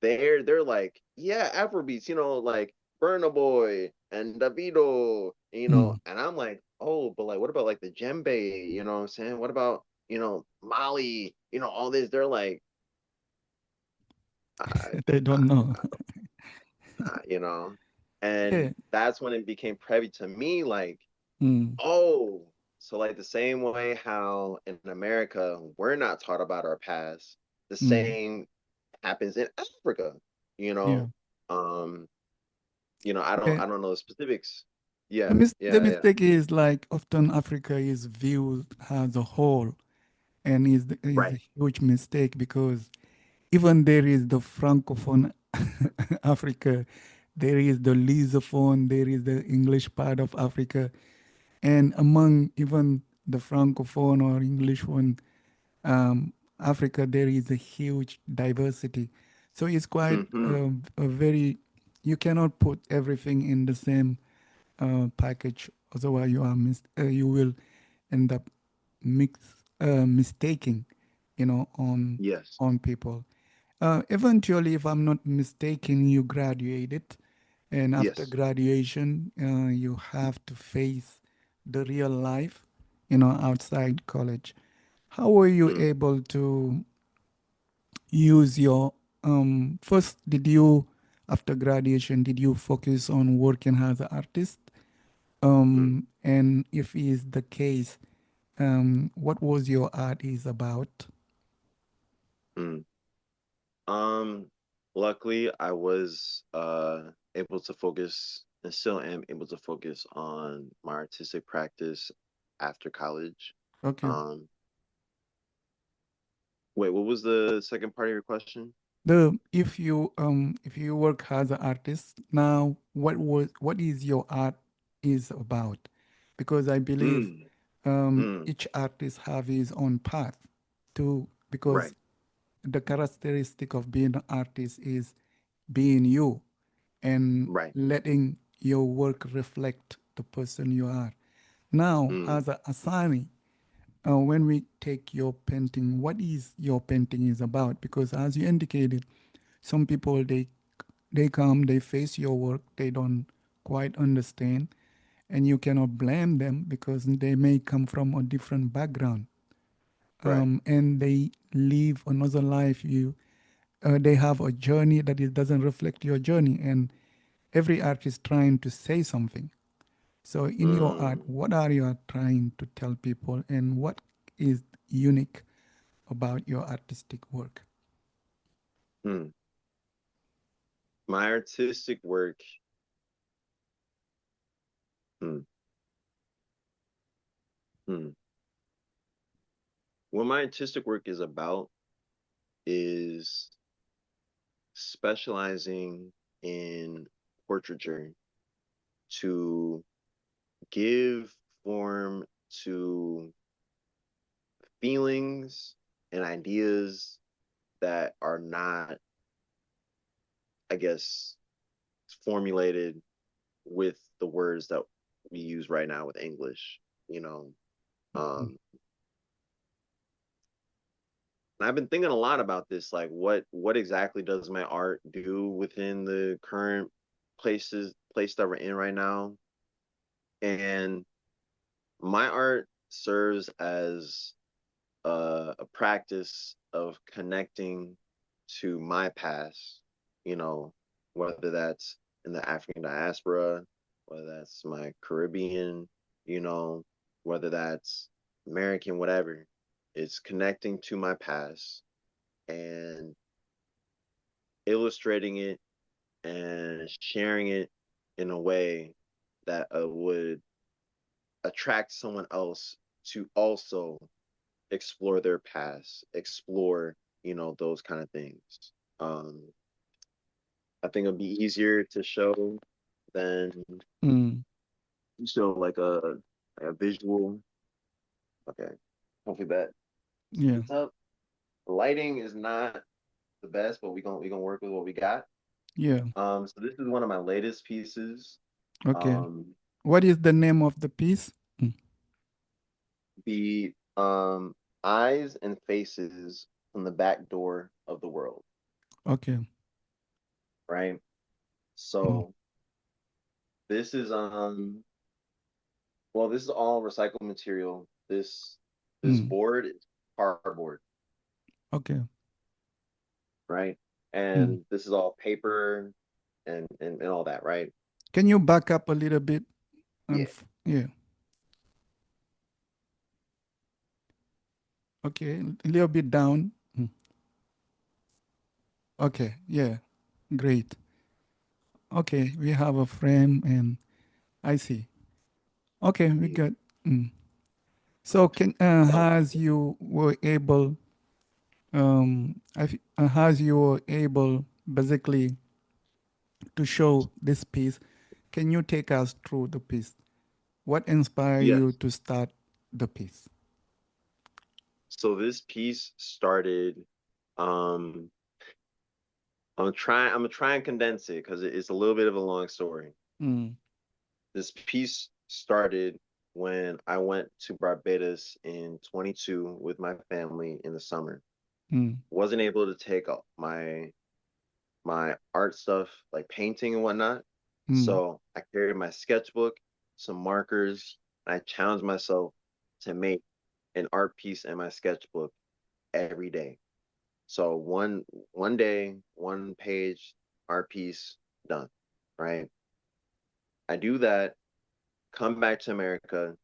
S2: they're like, yeah, Afrobeats, like Burna Boy and Davido,
S1: Mm.
S2: and I'm like, oh, but like, what about like the djembe? You know what I'm saying? What about, Mali? All this. They're like, uh,
S1: They
S2: uh,
S1: don't know.
S2: uh, you know,
S1: Yeah.
S2: and that's when it became privy to me, like,
S1: Mm.
S2: oh, so like the same way how in America we're not taught about our past, the
S1: Mm.
S2: same happens in Africa, you
S1: Yeah.
S2: know. Um, I don't
S1: Yeah.
S2: I don't know the specifics.
S1: The,
S2: Yeah,
S1: the
S2: yeah, yeah.
S1: mistake is like often Africa is viewed as a whole, and is
S2: Right.
S1: a huge mistake because even there is the francophone Africa, there is the Lusophone, there is the English part of Africa, and among even the francophone or English one, Africa, there is a huge diversity. So it's quite
S2: Mm-hmm.
S1: a very, you cannot put everything in the same package. Otherwise, you will end up mix mistaking,
S2: Yes.
S1: on people. Eventually, if I'm not mistaken, you graduated, and after
S2: Yes.
S1: graduation, you have to face the real life, outside college. How were you
S2: Mm,
S1: able to use your first? Did you, after graduation, did you focus on working as an artist?
S2: mm,
S1: And if is the case, what was your art is about?
S2: mm. Um, Luckily I was able to focus and still am able to focus on my artistic practice after college.
S1: Okay.
S2: Um, Wait, what was the second part of your question?
S1: The if you work as an artist now, what is your art is about? Because I believe
S2: Mm, mm,
S1: each artist have his own path too.
S2: right,
S1: Because the characteristic of being an artist is being you and
S2: right.
S1: letting your work reflect the person you are. Now,
S2: Mm,
S1: as a Asani, when we take your painting, what is your painting is about? Because as you indicated, some people they come, they face your work, they don't quite understand, and you cannot blame them because they may come from a different background,
S2: right.
S1: and they live another life. They have a journey that it doesn't reflect your journey, and every artist trying to say something. So, in your art,
S2: Mm,
S1: what are you trying to tell people, and what is unique about your artistic work?
S2: mm. My artistic work, mm, mm. What my artistic work is about is specializing in portraiture to give form to feelings and ideas that are not, I guess, formulated with the words that we use right now with English, you know. Um, and I've been thinking a lot about this, like what exactly does my art do within the current place that we're in right now? And my art serves as a practice of connecting to my past, you know, whether that's in the African diaspora, whether that's my Caribbean, you know, whether that's American, whatever. It's connecting to my past and illustrating it and sharing it in a way that would attract someone else to also explore their past, explore, those kind of things. Um, I think it'll be easier to show than
S1: Mm,
S2: show like a visual. Okay. Hopefully that
S1: yeah,
S2: it's up. The lighting is not the best, but we gonna work with what we got.
S1: yeah.
S2: So this is one of my latest pieces.
S1: Okay.
S2: Um,
S1: What is the name of the piece? Mm.
S2: the eyes and faces from the back door of the world,
S1: Okay.
S2: right?
S1: Mm.
S2: So this is well, this is all recycled material. This
S1: Mm.
S2: board is cardboard,
S1: Okay.
S2: right?
S1: Mm.
S2: And this is all paper and all that, right?
S1: Can you back up a little bit?
S2: Yeah.
S1: Yeah. Okay. A little bit down. Mm. Okay. Yeah. Great. Okay. We have a frame and I see. Okay. We
S2: Yeah.
S1: got. Mm. So
S2: So
S1: as you were able, as you were able basically to show this piece, can you take us through the piece? What inspired you
S2: yes.
S1: to start the piece?
S2: So this piece started um I'm gonna try and condense it because it's a little bit of a long story.
S1: Mm.
S2: This piece started when I went to Barbados in 22 with my family in the summer.
S1: Mm.
S2: Wasn't able to take up my art stuff like painting and whatnot.
S1: Mm.
S2: So I carried my sketchbook, some markers, and I challenged myself to make an art piece in my sketchbook every day. So one day, one page, art piece, done. Right. I do that, come back to America,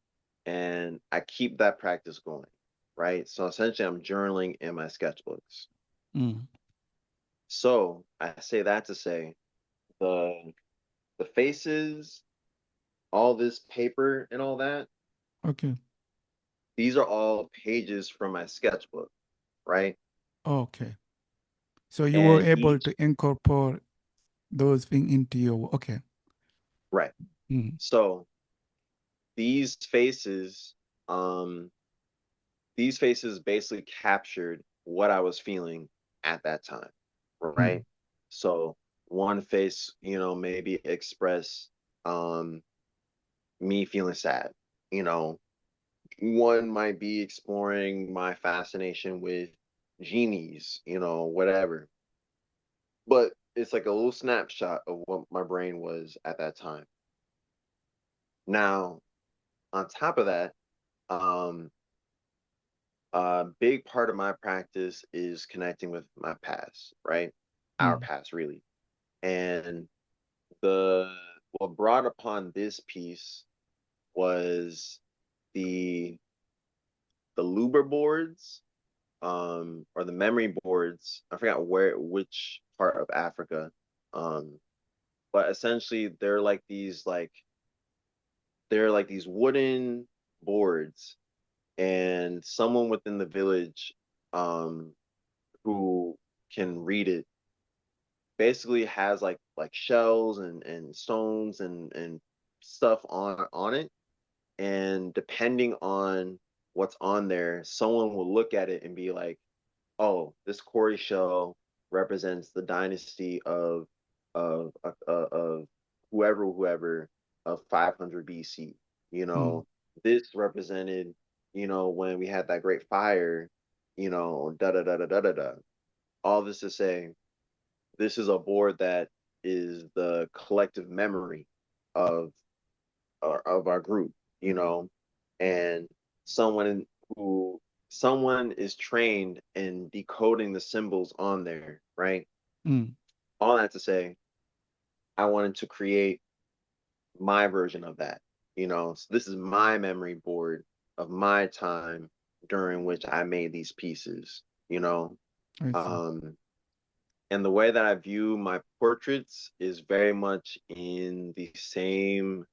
S2: and I keep that practice going. Right. So essentially I'm journaling in my sketchbooks.
S1: Mm.
S2: So I say that to say the the faces, all this paper and all that,
S1: Okay.
S2: these are all pages from my sketchbook, right?
S1: Okay. So you were
S2: And
S1: able
S2: each,
S1: to incorporate those things into your okay.
S2: right.
S1: Mm.
S2: So these faces, um, these faces basically captured what I was feeling at that time,
S1: Mm.
S2: right? So one face, maybe express me feeling sad, you know, one might be exploring my fascination with genies, whatever. But it's like a little snapshot of what my brain was at that time. Now, on top of that, um, a big part of my practice is connecting with my past, right? Our
S1: Mm.
S2: past, really. And the what brought upon this piece was the the Luber boards, or the memory boards. I forgot which part of Africa. Um, but essentially they're like these wooden boards, and someone within the village um who can read it basically has like shells and stones and stuff on it, and depending on what's on there, someone will look at it and be like, oh, this Corey shell represents the dynasty of whoever of 500 BC. You
S1: Mm.
S2: know, this represented, when we had that great fire, da da da da da da da. All this to say, this is a board that is the collective memory of of our group, you know, and someone who someone is trained in decoding the symbols on there, right?
S1: Mm.
S2: All that to say, I wanted to create my version of that, So this is my memory board of my time during which I made these pieces, you know.
S1: I see.
S2: Um, and the way that I view my portraits is very much in the same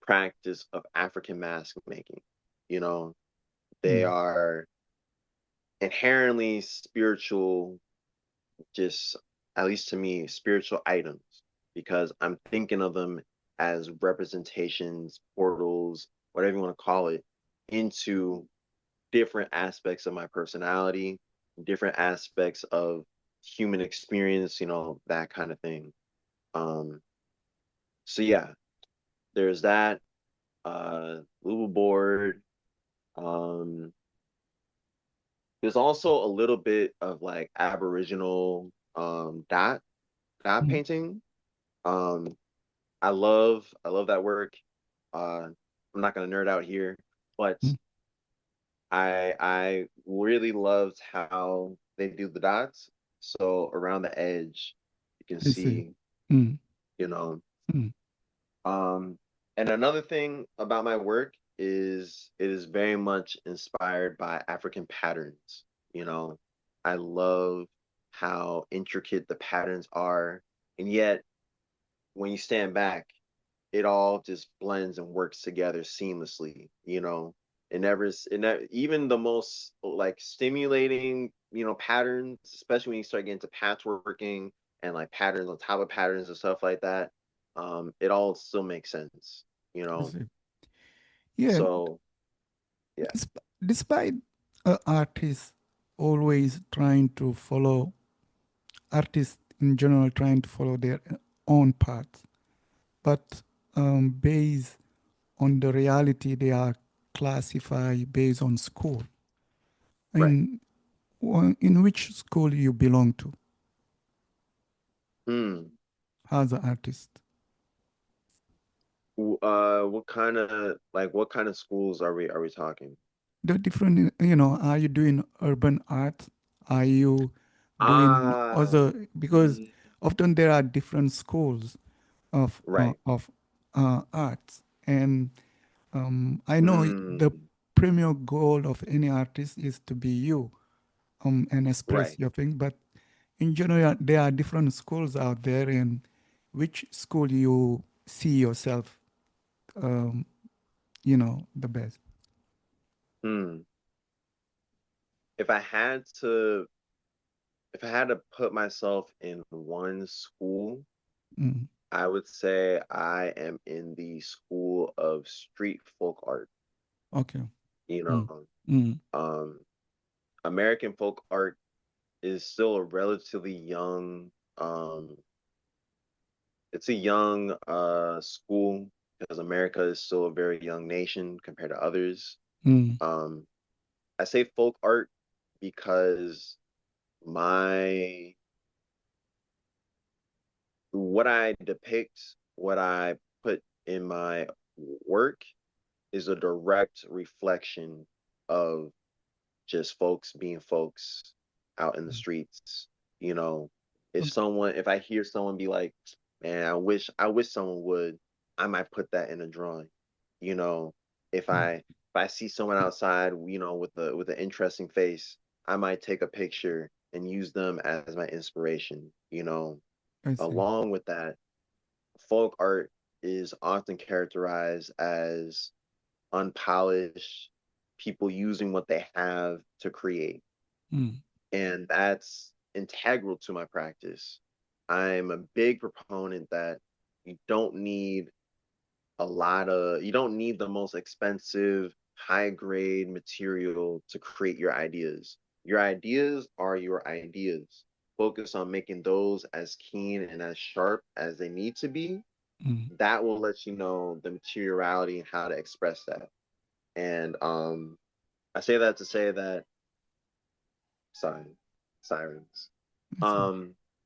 S2: practice of African mask making. You know, they
S1: Mm.
S2: are inherently spiritual, just at least to me, spiritual items, because I'm thinking of them as representations, portals, whatever you want to call it, into different aspects of my personality, different aspects of human experience, that kind of thing. Um, so yeah, there's that little board. Um, there's also a little bit of like Aboriginal dot
S1: Mm,
S2: painting. Um, I love that work. I'm not gonna nerd out here, but
S1: mm,
S2: I really loved how they do the dots. So around the edge, you can
S1: I see.
S2: see,
S1: Mm,
S2: you know.
S1: mm,
S2: Um, and another thing about my work is it is very much inspired by African patterns. You know, I love how intricate the patterns are, and yet when you stand back, it all just blends and works together seamlessly, you know. Even the most like stimulating, patterns, especially when you start getting to patchworking and like patterns on top of patterns and stuff like that, it all still makes sense, you
S1: I
S2: know.
S1: see. Yeah,
S2: So yeah.
S1: despite artists always trying to follow, artists in general trying to follow their own path, but based on the reality they are classified based on school.
S2: Right.
S1: In in which school you belong to
S2: Hmm.
S1: as an artist?
S2: What kind of schools are we talking?
S1: The different, are you doing urban art? Are you doing
S2: Ah,
S1: other? Because
S2: mm,
S1: often there are different schools
S2: right.
S1: of arts, and I know the
S2: Mm,
S1: premier goal of any artist is to be you, and express
S2: right.
S1: your thing. But in general, there are different schools out there, and which school you see yourself, um, the best.
S2: Hmm. If I had to if I had to put myself in one school,
S1: Mm,
S2: I would say I am in the school of street folk art.
S1: okay.
S2: You
S1: Mm,
S2: know,
S1: mm,
S2: um, American folk art is still a relatively it's a young school because America is still a very young nation compared to others.
S1: mm,
S2: Um, I say folk art because my what I depict, what I put in my work is a direct reflection of just folks being folks out in the
S1: mm.
S2: streets. You know,
S1: Okay.
S2: if I hear someone be like, man, I wish someone would, I might put that in a drawing. You know,
S1: Mm,
S2: if I see someone outside, with an interesting face, I might take a picture and use them as my inspiration.
S1: I see.
S2: Along with that, folk art is often characterized as unpolished people using what they have to create.
S1: Mm,
S2: And that's integral to my practice. I'm a big proponent that you don't need you don't need the most expensive, high grade material to create your ideas. Your ideas are your ideas. Focus on making those as keen and as sharp as they need to be.
S1: mm,
S2: That will let you know the materiality and how to express that. And I say that to say that sorry, sirens.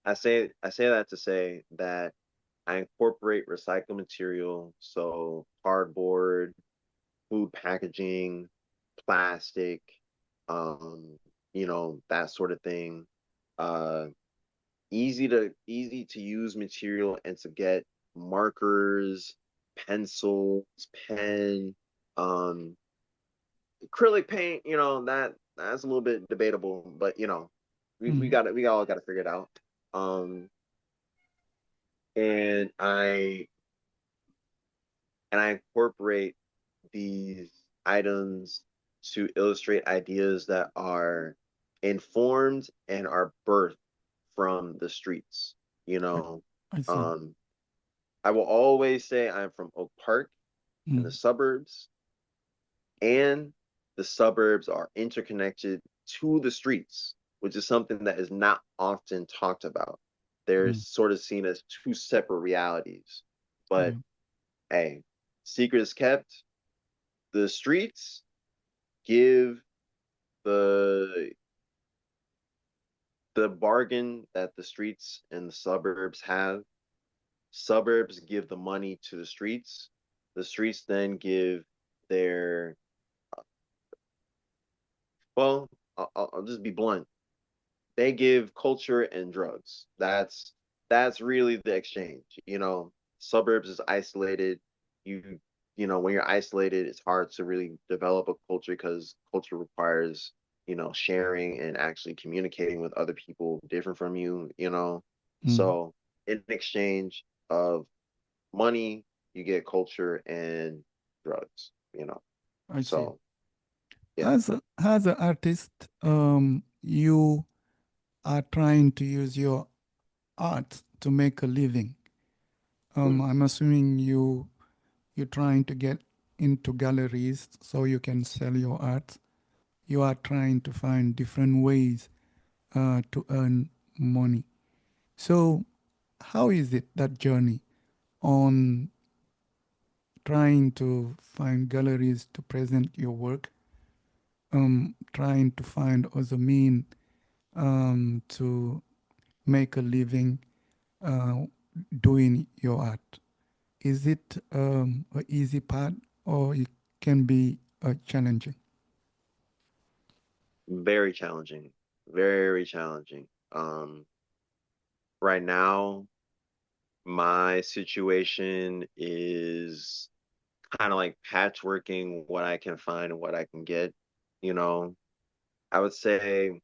S1: I see.
S2: I say that to say that I incorporate recycled material, so cardboard, food packaging, plastic, um, that sort of thing. Uh, easy to use material and to get markers, pencils, pen, um, acrylic paint, that's a little bit debatable, but
S1: Mm,
S2: we all got to figure it out. Um, and I incorporate these items to illustrate ideas that are informed and are birthed from the streets. You
S1: I,
S2: know,
S1: I see.
S2: um, I will always say I'm from Oak Park in the
S1: Mm,
S2: suburbs, and the suburbs are interconnected to the streets, which is something that is not often talked about. They're
S1: mm,
S2: sort of seen as two separate realities. But
S1: yeah.
S2: hey, secret is kept. The streets give the the bargain that the streets and the suburbs have. Suburbs give the money to the streets. The streets then give their, well, I'll just be blunt. They give culture and drugs. That's really the exchange. Suburbs is isolated. You when you're isolated, it's hard to really develop a culture because culture requires sharing and actually communicating with other people different from you.
S1: Mm,
S2: So in exchange of money, you get culture and drugs.
S1: I see.
S2: So yeah,
S1: As an artist, you are trying to use your art to make a living.
S2: mm,
S1: I'm assuming you're trying to get into galleries so you can sell your art. You are trying to find different ways to earn money. So, how is it that journey on trying to find galleries to present your work, trying to find other mean to make a living uh, doing your art? Is it a easy part or it can be challenging?
S2: very challenging, very challenging. Right now, my situation is kind of like patchworking what I can find and what I can get. You know, I would say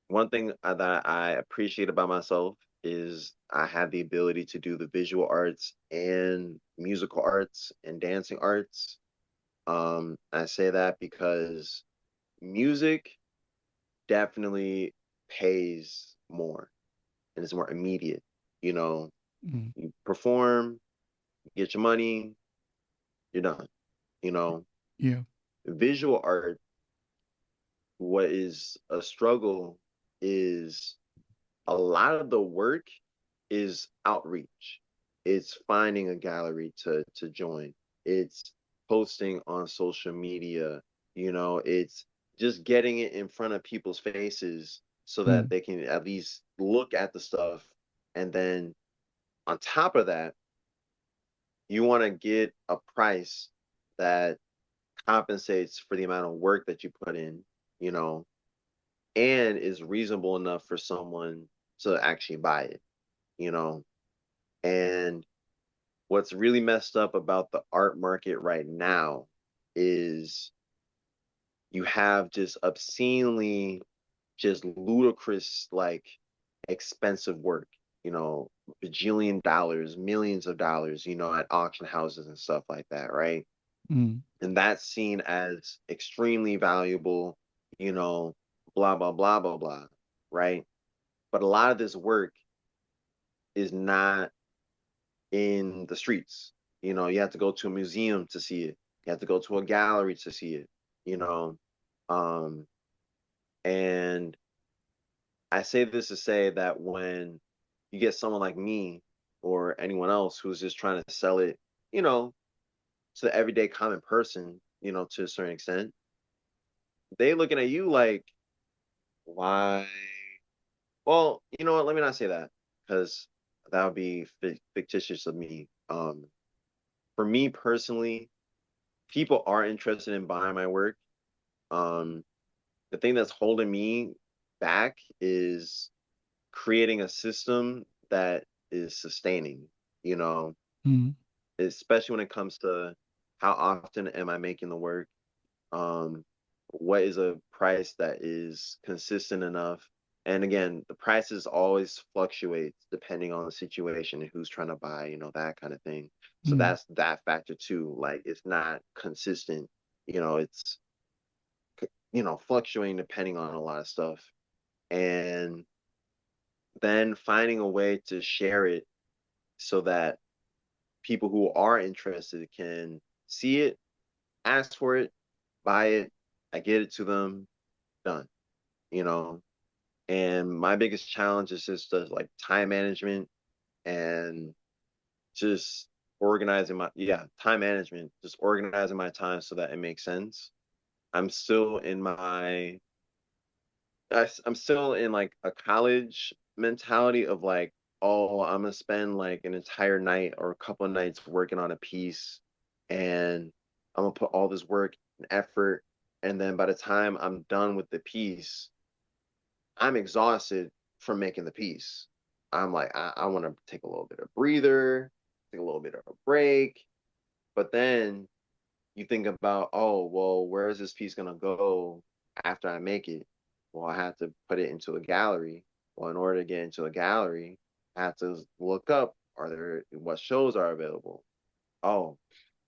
S2: one thing that I appreciate about myself is I have the ability to do the visual arts and musical arts and dancing arts. I say that because music definitely pays more and it's more immediate. You know,
S1: Mm,
S2: you perform, get your money, you're done. You know,
S1: yeah.
S2: visual art, what is a struggle is a lot of the work is outreach. It's finding a gallery to join. It's posting on social media. It's just getting it in front of people's faces so that
S1: Mm,
S2: they can at least look at the stuff. And then on top of that, you want to get a price that compensates for the amount of work that you put in, you know, and is reasonable enough for someone to actually buy it, you know. And what's really messed up about the art market right now is you have just obscenely, just ludicrous, like expensive work, bajillion dollars, millions of dollars, at auction houses and stuff like that, right?
S1: mm,
S2: And that's seen as extremely valuable, you know, blah, blah, blah, blah, blah, right? But a lot of this work is not in the streets. You have to go to a museum to see it. You have to go to a gallery to see it, you know. Um, and I say this to say that when you get someone like me or anyone else who's just trying to sell it, you know, to the everyday common person, to a certain extent, they looking at you like, why? Well, you know what? Let me not say that because that would be fictitious of me. For me personally, people are interested in buying my work. Um, the thing that's holding me back is creating a system that is sustaining, you know,
S1: mm,
S2: especially when it comes to how often am I making the work? Um, what is a price that is consistent enough? And again, the prices always fluctuate depending on the situation and who's trying to buy, that kind of thing. So
S1: mm,
S2: that's that factor too. Like it's not consistent, it's fluctuating depending on a lot of stuff. And then finding a way to share it so that people who are interested can see it, ask for it, buy it, I get it to them, done, you know. And my biggest challenge is just like time management and just organizing time management, just organizing my time so that it makes sense. I'm still in I'm still in like a college mentality of like, oh, I'm gonna spend like an entire night or a couple of nights working on a piece, and I'm gonna put all this work and effort, and then by the time I'm done with the piece, I'm exhausted from making the piece. I'm like, I want to take a little bit of breather, take a little bit of a break, but then you think about, oh, well, where is this piece gonna go after I make it? Well, I have to put it into a gallery. Well, in order to get into a gallery, I have to look up, are there what shows are available? Oh,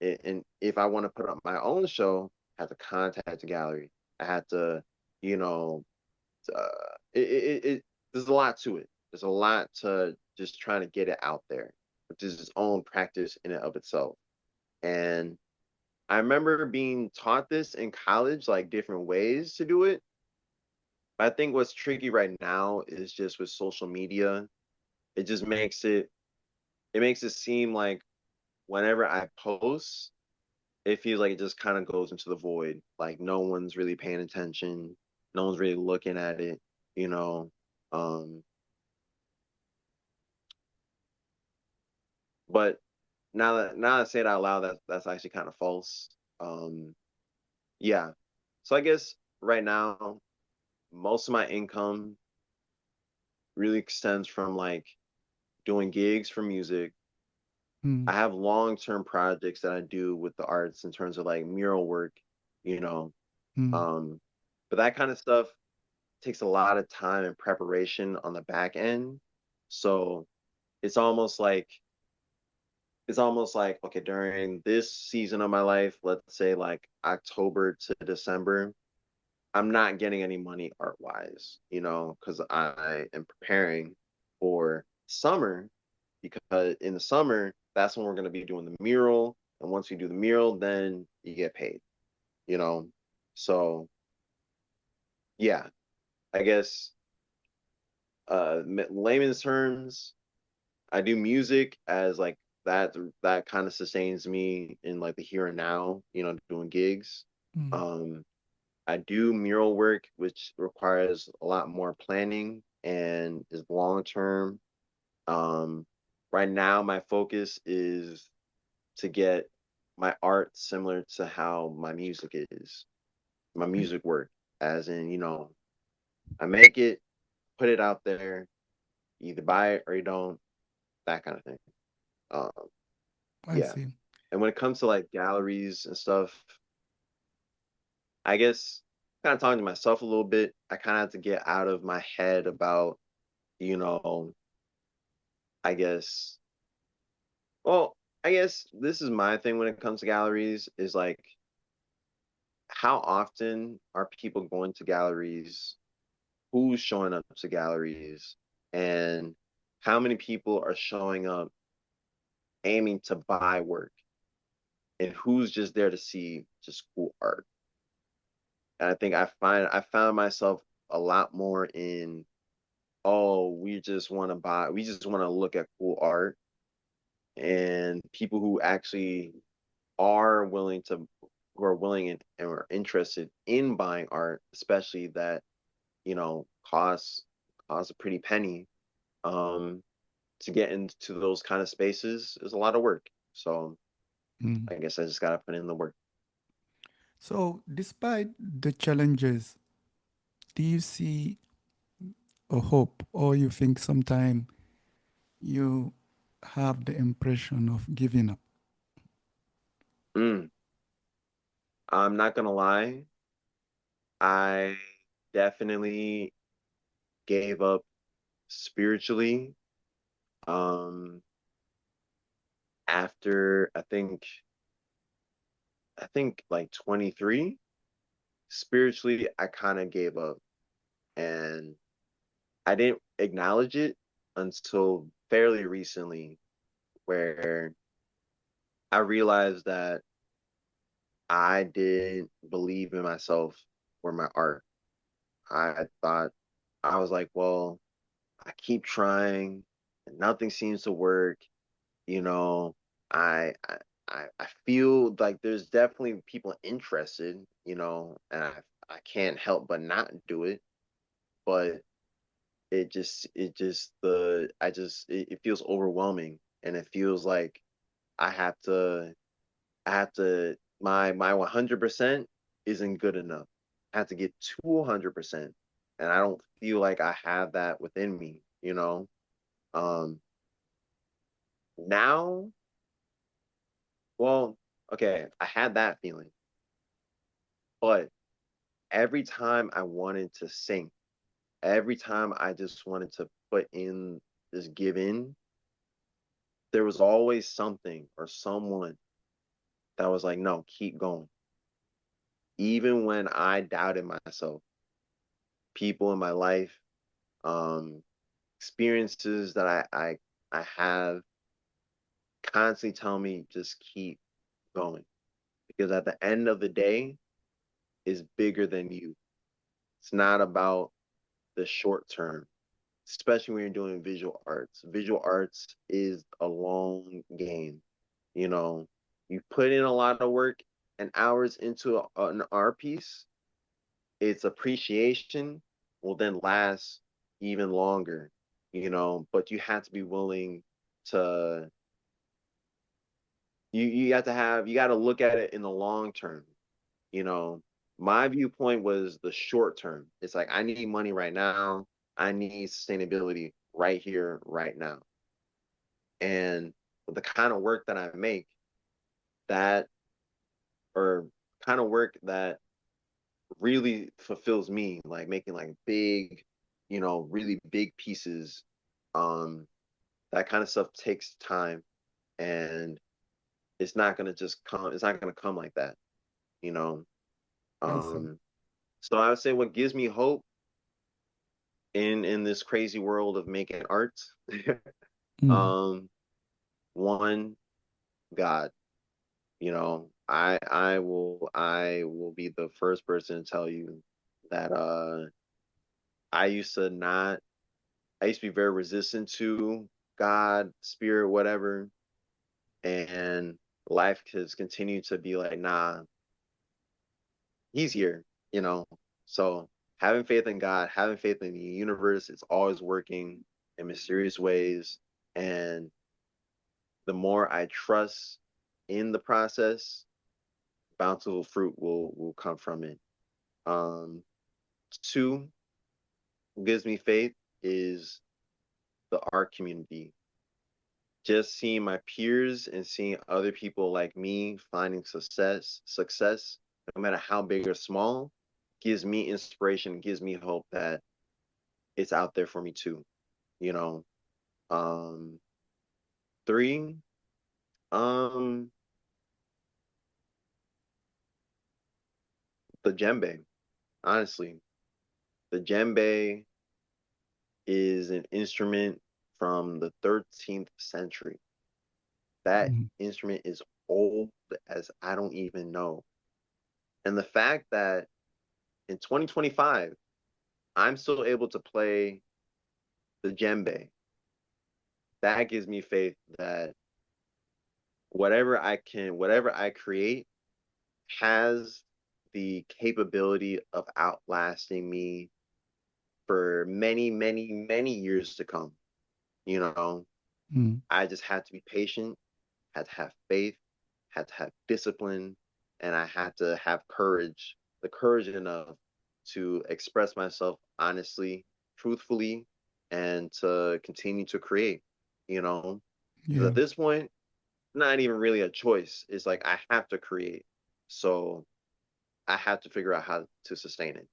S2: and if I want to put up my own show, I have to contact the gallery. I have to, you know, there's a lot to it. There's a lot to just trying to get it out there, which is its own practice in and of itself. And I remember being taught this in college, like different ways to do it. But I think what's tricky right now is just with social media. It just it makes it seem like whenever I post, it feels like it just kind of goes into the void. Like no one's really paying attention. No one's really looking at it, you know. Um, but now I say it out loud, that's actually kind of false. Um, yeah. So I guess right now, most of my income really extends from like doing gigs for music. I
S1: Mm,
S2: have long-term projects that I do with the arts in terms of like mural work, you know.
S1: mm,
S2: Um, but that kind of stuff takes a lot of time and preparation on the back end. So it's almost like okay, during this season of my life, let's say like October to December, I'm not getting any money art wise, you know, because I am preparing for summer, because in the summer, that's when we're going to be doing the mural. And once we do the mural, then you get paid, you know? So, yeah, I guess, layman's terms, I do music as like that kind of sustains me in like the here and now, you know, doing gigs.
S1: mm.
S2: Um, I do mural work, which requires a lot more planning and is long term. Um, right now, my focus is to get my art similar to how my music is, my
S1: I,
S2: music work, as in, you know, I make it, put it out there, you either buy it or you don't, that kind of thing. Um,
S1: I
S2: yeah.
S1: see.
S2: And when it comes to like galleries and stuff, I guess kind of talking to myself a little bit, I kind of have to get out of my head about, you know, I guess, well, I guess this is my thing when it comes to galleries is like, how often are people going to galleries? Who's showing up to galleries? And how many people are showing up aiming to buy work? And who's just there to see just cool art? And I think I found myself a lot more in, oh, we just want to look at cool art, and people who actually are willing to who are willing and are interested in buying art, especially that, you know, costs a pretty penny. Um, to get into those kind of spaces is a lot of work. So
S1: Mm.
S2: I guess I just gotta put in the work.
S1: So, despite the challenges, do you see a hope, or you think sometime you have the impression of giving up?
S2: Mm, I'm not gonna lie, I definitely gave up spiritually. Um, after I think like 23, spiritually, I kind of gave up, and I didn't acknowledge it until fairly recently, where I realized that I didn't believe in myself or my art. I thought I was like, well, I keep trying and nothing seems to work. You know, I I I feel like there's definitely people interested. and I can't help but not do it. But it just the I just it feels overwhelming, and it feels like I have to my 100% isn't good enough. I have to get 200%, and I don't feel like I have that within me. Um, now, well, okay, I had that feeling, but every time I wanted to sing, every time I just wanted to put in just give in, there was always something or someone that was like, no, keep going. Even when I doubted myself, people in my life, um, experiences that I have constantly tell me just keep going. Because at the end of the day is bigger than you. It's not about the short term, especially when you're doing visual arts. Visual arts is a long game. You know, you put in a lot of work and hours into an art piece, its appreciation will then last even longer. But you have to be willing to you have to have you got to look at it in the long term. you know my viewpoint was the short term. It's like I need money right now. I need sustainability right here right now. And the kind of work that I make, that or kind of work that really fulfills me, like making like big, really big pieces. um that kind of stuff takes time, and it's not going to come like that you know
S1: I see.
S2: um so I would say what gives me hope in this crazy world of making art.
S1: Mm,
S2: um One, God. I will be the first person to tell you that I used to not I used to be very resistant to God, spirit, whatever, and life has continued to be like, nah, he's here, you know. So having faith in God, having faith in the universe, it's always working in mysterious ways. And the more I trust in the process, bountiful fruit will come from it. Um, Two, what gives me faith is the art community. Just seeing my peers and seeing other people like me finding success, no matter how big or small, gives me inspiration, gives me hope that it's out there for me too. You know. Um, Three, um, the djembe. Honestly, the djembe is an instrument from the 13th century. That
S1: mm,
S2: instrument is old as I don't even know. And the fact that in 2025, I'm still able to play the djembe, that gives me faith that whatever I create has the capability of outlasting me for many, many, many years to come. You know,
S1: mm.
S2: I just had to be patient, had to have faith, had to have discipline, and I had to have the courage enough to express myself honestly, truthfully, and to continue to create, you know? Because
S1: Yeah,
S2: at this point, not even really a choice. It's like I have to create. So I have to figure out how to sustain it.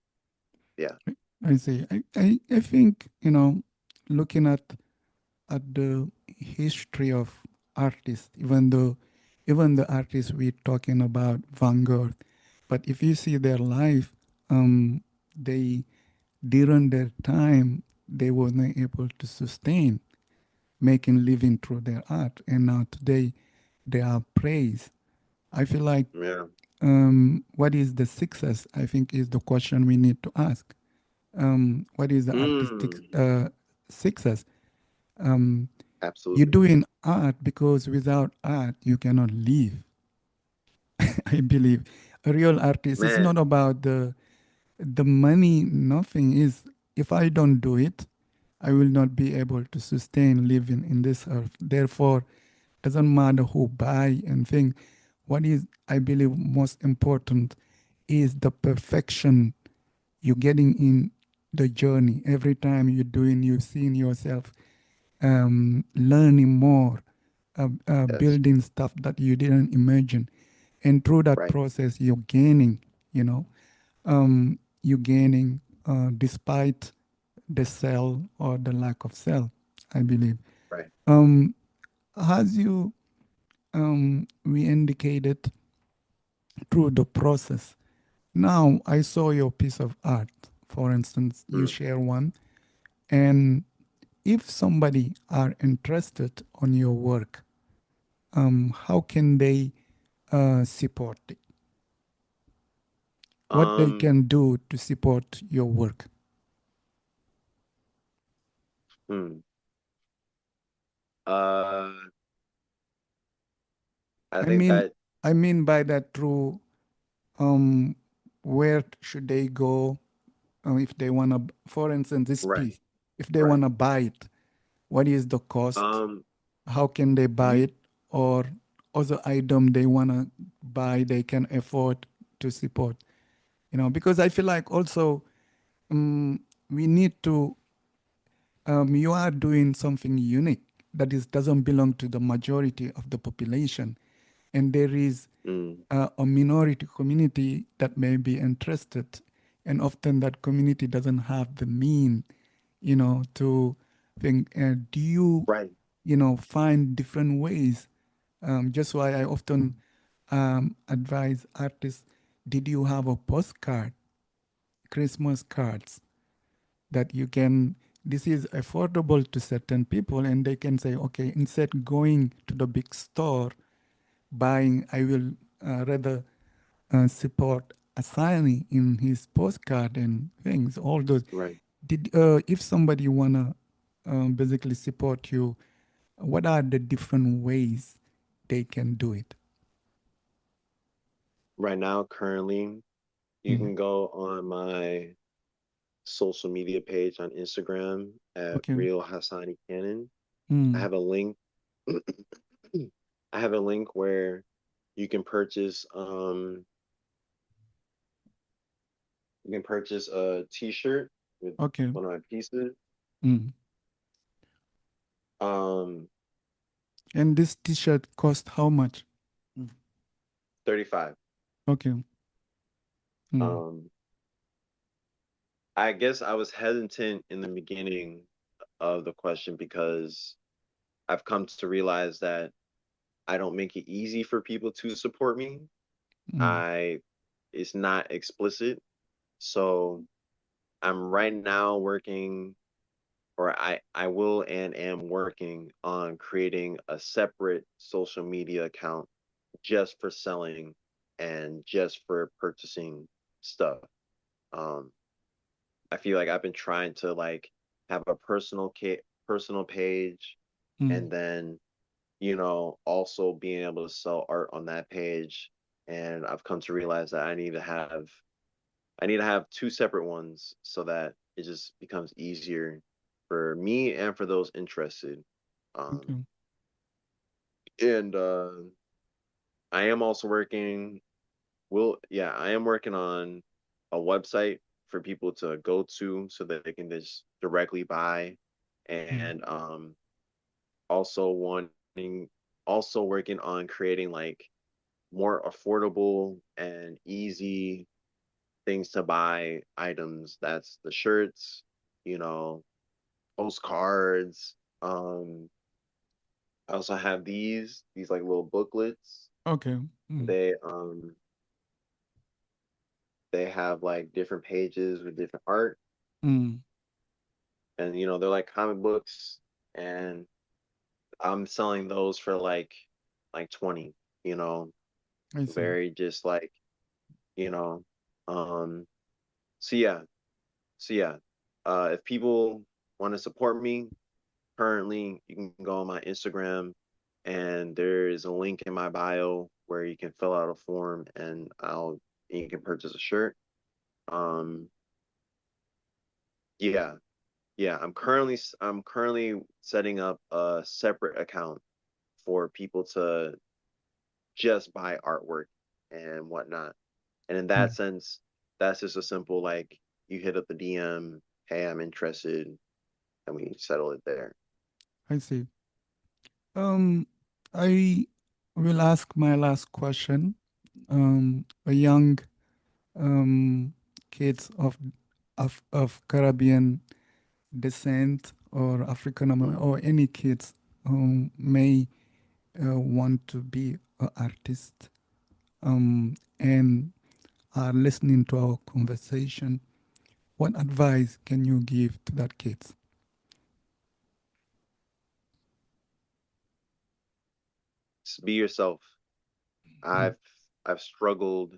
S2: Yeah.
S1: I see. I think, looking at the history of artists, even the artists we're talking about, Van Gogh, but if you see their life, they during their time they were not able to sustain making living through their art, and now today they are praised. I feel like
S2: Yeah.
S1: what is the success? I think is the question we need to ask. What is the artistic
S2: Mm,
S1: success? Um, you're
S2: absolutely.
S1: doing art because without art you cannot live. I believe A real artist. It's
S2: Man,
S1: not about the money. Nothing is. If I don't do it, I will not be able to sustain living in this earth. Therefore, doesn't matter who buy and think. What is, I believe, most important is the perfection you're getting in the journey. Every time you're doing, you're seeing yourself learning more,
S2: yes,
S1: building stuff that you didn't imagine. And through that
S2: right,
S1: process, you're gaining, you're gaining despite the sell or the lack of sell, I believe.
S2: right.
S1: Um, as you we indicated through the process, now I saw your piece of art. For instance, you
S2: Mm.
S1: share one, and if somebody are interested on your work, how can they support it? What they
S2: Um,
S1: can do to support your work?
S2: hmm. Uh, I
S1: I
S2: think
S1: mean,
S2: that
S1: I mean by that through um, where should they go if they want to, for instance, this
S2: right,
S1: piece, if they
S2: right.
S1: want to buy it, what is the cost?
S2: Um,
S1: How can they buy
S2: you
S1: it? Or other item they want to buy, they can afford to support, because I feel like also we need to, you are doing something unique that is doesn't belong to the majority of the population. And there is
S2: mm,
S1: a minority community that may be interested. And often that community doesn't have the mean, to think, do you,
S2: right.
S1: find different ways? Just why I often advise artists, did you have a postcard, Christmas cards that you can, this is affordable to certain people and they can say, okay, instead going to the big store, buying, I will rather support Asani in his postcard and things, all those.
S2: Right.
S1: Did if somebody wanna basically support you, what are the different ways they can do it?
S2: Right now, currently, you
S1: Mm.
S2: can go on my social media page on Instagram at
S1: Okay.
S2: Real Hasani Cannon. I
S1: Mm.
S2: have a link. I have a link where you can purchase a t-shirt with
S1: Okay.
S2: one of my pieces.
S1: Mm.
S2: Um
S1: And this T-shirt cost how much? Mm.
S2: 35.
S1: Okay. Mm.
S2: Um I guess I was hesitant in the beginning of the question because I've come to realize that I don't make it easy for people to support me.
S1: Mm.
S2: I It's not explicit. So I'm right now working, or I will and am working on creating a separate social media account just for selling and just for purchasing stuff. Um, I feel like I've been trying to like have a personal page,
S1: Mm.
S2: and then also being able to sell art on that page. And I've come to realize that I need to have two separate ones so that it just becomes easier for me and for those interested. Um,
S1: Okay.
S2: and I am also working. I am working on a website for people to go to so that they can just directly buy,
S1: Mm.
S2: and also wanting, also working on creating like more affordable and easy things to buy items. That's the shirts, you know, postcards. I also have these like little booklets.
S1: Okay. Mm.
S2: They um they have like different pages with different art,
S1: Mm.
S2: and they're like comic books, and I'm selling those for like 20, you know,
S1: I see.
S2: very just like, you know, um so yeah, so yeah. If people want to support me, currently, you can go on my Instagram, and there is a link in my bio where you can fill out a form, and I'll and you can purchase a shirt. Um, yeah, yeah. I'm currently setting up a separate account for people to just buy artwork and whatnot. And in
S1: Oh,
S2: that sense, that's just a simple like you hit up the DM, hey, I'm interested, and we settle it there.
S1: I see. Um, I will ask my last question. A young kids of Caribbean descent or African or any kids who may want to be an artist and are listening to our conversation, what advice can you give to that kids?
S2: Just be yourself.
S1: Mm,
S2: I've I've struggled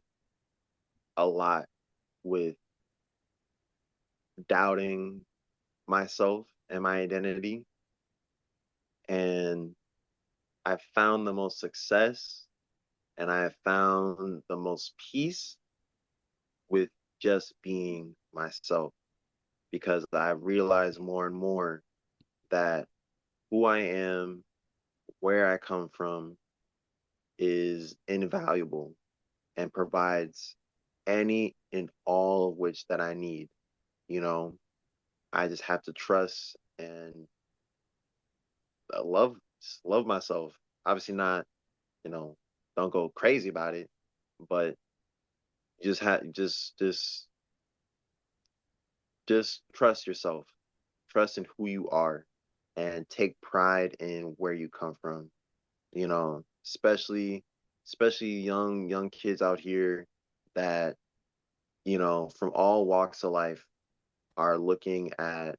S2: a lot with doubting myself and my identity, and I found the most success and I have found the most peace with just being myself because I realize more and more that who I am, where I come from is invaluable and provides any and all of which that I need. You know, I just have to trust and love love myself. Obviously not, you know, don't go crazy about it, but just have just trust yourself. Trust in who you are and take pride in where you come from. You know, especially young kids out here that, you know, from all walks of life are looking at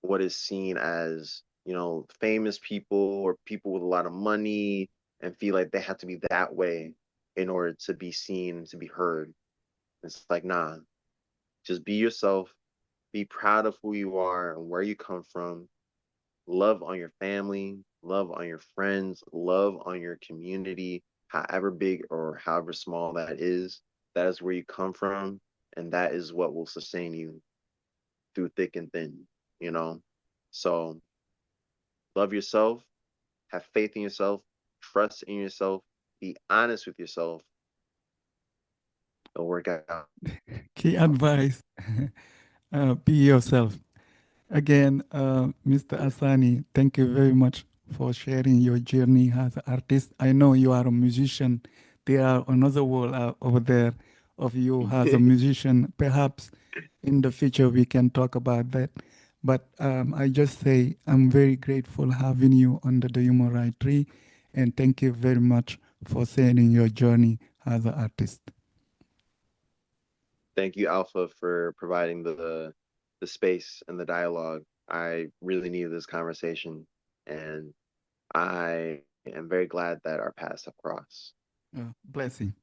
S2: what is seen as, you know, famous people or people with a lot of money and feel like they have to be that way in order to be seen, to be heard. It's like, nah, just be yourself, be proud of who you are and where you come from, love on your family, love on your friends, love on your community, however big or however small that is. That is where you come from, and that is what will sustain you through thick and thin, you know? So love yourself, have faith in yourself, trust in yourself, be honest with yourself, it'll work out.
S1: Key advice: be yourself. Again, Mr.
S2: Yeah.
S1: Asani, thank you very much for sharing your journey as an artist. I know you are a musician. There are another world over there of you as a musician. Perhaps in the future we can talk about that. But I just say I'm very grateful having you under the Human Rights Tree, and thank you very much for sharing your journey as an artist.
S2: Thank you, Alpha, for providing the space and the dialogue. I really needed this conversation, and I am very glad that our paths have crossed.
S1: Blessing.